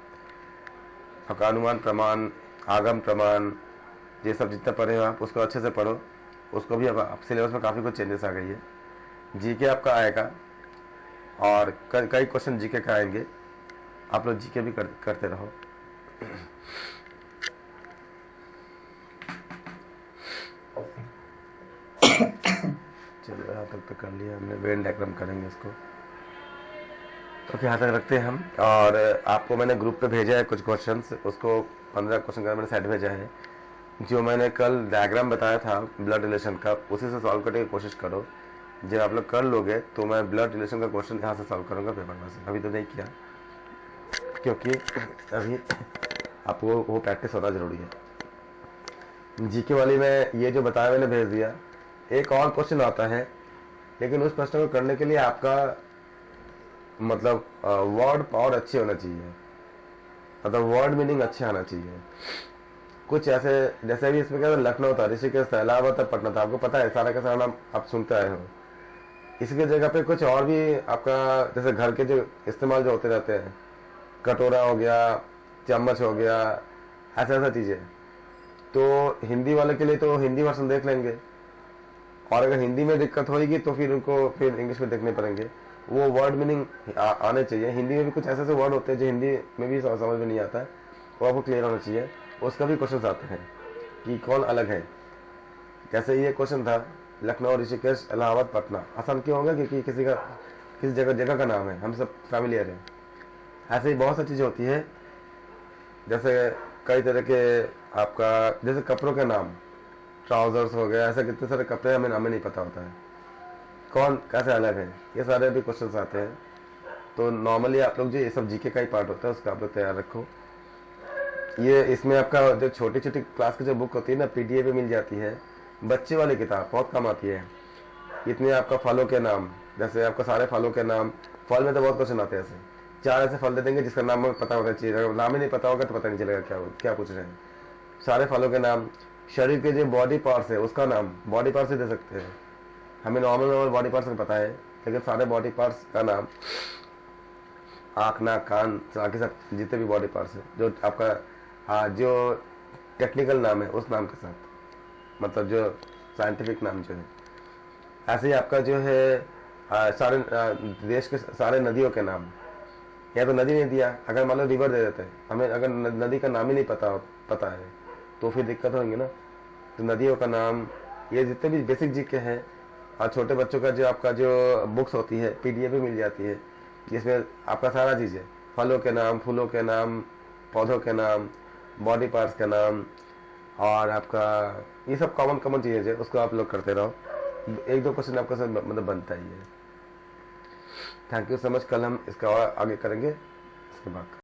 आपका अनुमान प्रमाण, आगम प्रमाण, ये सब जितना पढ़े हो आप उसको अच्छे से पढ़ो। उसको भी अब सिलेबस में काफ़ी कुछ चेंजेस आ गई है। जीके आपका आएगा और कई क्वेश्चन जीके का आएंगे, आप लोग जीके भी करते रहो। चलो यहाँ तक तो कर लिया हमने, वेन डायग्राम करेंगे इसको। ओके यहाँ तक रखते हैं हम। और आपको मैंने ग्रुप पे भेजा है कुछ क्वेश्चंस, उसको 15 क्वेश्चन का मैंने सेट भेजा है। जो मैंने कल डायग्राम बताया था ब्लड रिलेशन का, उसी से सॉल्व करने की कोशिश करो। जब आप लोग कर लोगे तो मैं ब्लड रिलेशन का क्वेश्चन यहाँ से सॉल्व करूँगा पेपर में से। अभी तो नहीं किया क्योंकि अभी आपको वो प्रैक्टिस होना जरूरी है। जीके वाली में ये जो बताया मैंने भेज दिया। एक और क्वेश्चन आता है, लेकिन उस प्रश्न को करने के लिए आपका मतलब वर्ड पावर अच्छे होना चाहिए, मतलब वर्ड मीनिंग अच्छे आना चाहिए। कुछ ऐसे जैसे भी इसमें क्या था, लखनऊ था, ऋषिकेश था, इलाहाबाद था, पटना था, आपको पता है सारा का सारा नाम आप सुनते आए हो। इसकी जगह पे कुछ और भी आपका जैसे घर के जो इस्तेमाल जो होते रहते हैं, कटोरा हो गया, चम्मच हो गया, ऐसा चीजें, तो हिंदी वाले के लिए तो हिंदी वर्जन देख लेंगे, और अगर हिंदी में दिक्कत होगी तो फिर उनको फिर इंग्लिश में देखने पड़ेंगे। वो वर्ड मीनिंग आने चाहिए। हिंदी में भी कुछ ऐसे वर्ड होते हैं जो हिंदी में भी समझ में नहीं आता है, वो आपको क्लियर होना चाहिए। उसका भी क्वेश्चन आते हैं कि कौन अलग है। जैसे ये क्वेश्चन था लखनऊ, ऋषिकेश, इलाहाबाद, पटना। आसान क्यों होगा? क्योंकि किसी जगह का नाम है, हम सब फैमिलियर है। ऐसे ही बहुत सी चीज़ें होती है, जैसे कई तरह के आपका जैसे कपड़ों के नाम, ट्राउजर्स हो गया, ऐसे कितने सारे कपड़े हमें नहीं पता होता है, कौन कैसे अलग है, ये सारे भी क्वेश्चन आते हैं। तो नॉर्मली आप लोग जो ये सब जीके का ही पार्ट होता है, उसका आप लोग तैयार रखो। ये इसमें आपका जो छोटी छोटी क्लास की जो बुक होती है ना, पीडीएफ मिल जाती है, बच्चे वाली किताब बहुत कम आती है। इतने आपका फलों के नाम, जैसे आपका सारे फलों के नाम, फल में तो बहुत क्वेश्चन आते हैं। ऐसे 4 ऐसे फल दे देंगे जिसका नाम हमें पता होना चाहिए, अगर नाम ही नहीं पता होगा तो पता नहीं चलेगा क्या पूछ रहे हैं। सारे फलों के नाम, शरीर के जो बॉडी पार्ट्स है उसका नाम, बॉडी पार्ट्स ही दे सकते हैं। हमें नॉर्मल बॉडी पार्ट्स का पता है, लेकिन सारे बॉडी पार्ट्स का नाम, आँख, नाक, कान, बाकी सब जितने भी बॉडी पार्ट्स है, जो आपका जो टेक्निकल नाम है उस नाम के साथ, मतलब जो साइंटिफिक नाम जो है। ऐसे ही आपका जो है सारे देश के सारे नदियों के नाम, या तो नदी नहीं दिया, अगर मान लो रिवर दे देते हैं, हमें अगर नदी का नाम ही नहीं पता है तो फिर दिक्कत होंगी ना। तो नदियों का नाम, ये जितने भी बेसिक जीके हैं। और छोटे बच्चों का जो आपका जो बुक्स होती है, पीडीएफ भी मिल जाती है, जिसमें आपका सारा चीज़ है, फलों के नाम, फूलों के नाम, पौधों के नाम, बॉडी पार्ट्स का नाम, और आपका ये सब कॉमन चीज़ें है, उसको आप लोग करते रहो। 1-2 क्वेश्चन आपका मतलब बनता ही है। Thank you so much. कल हम इसका और आगे करेंगे इसके बाद।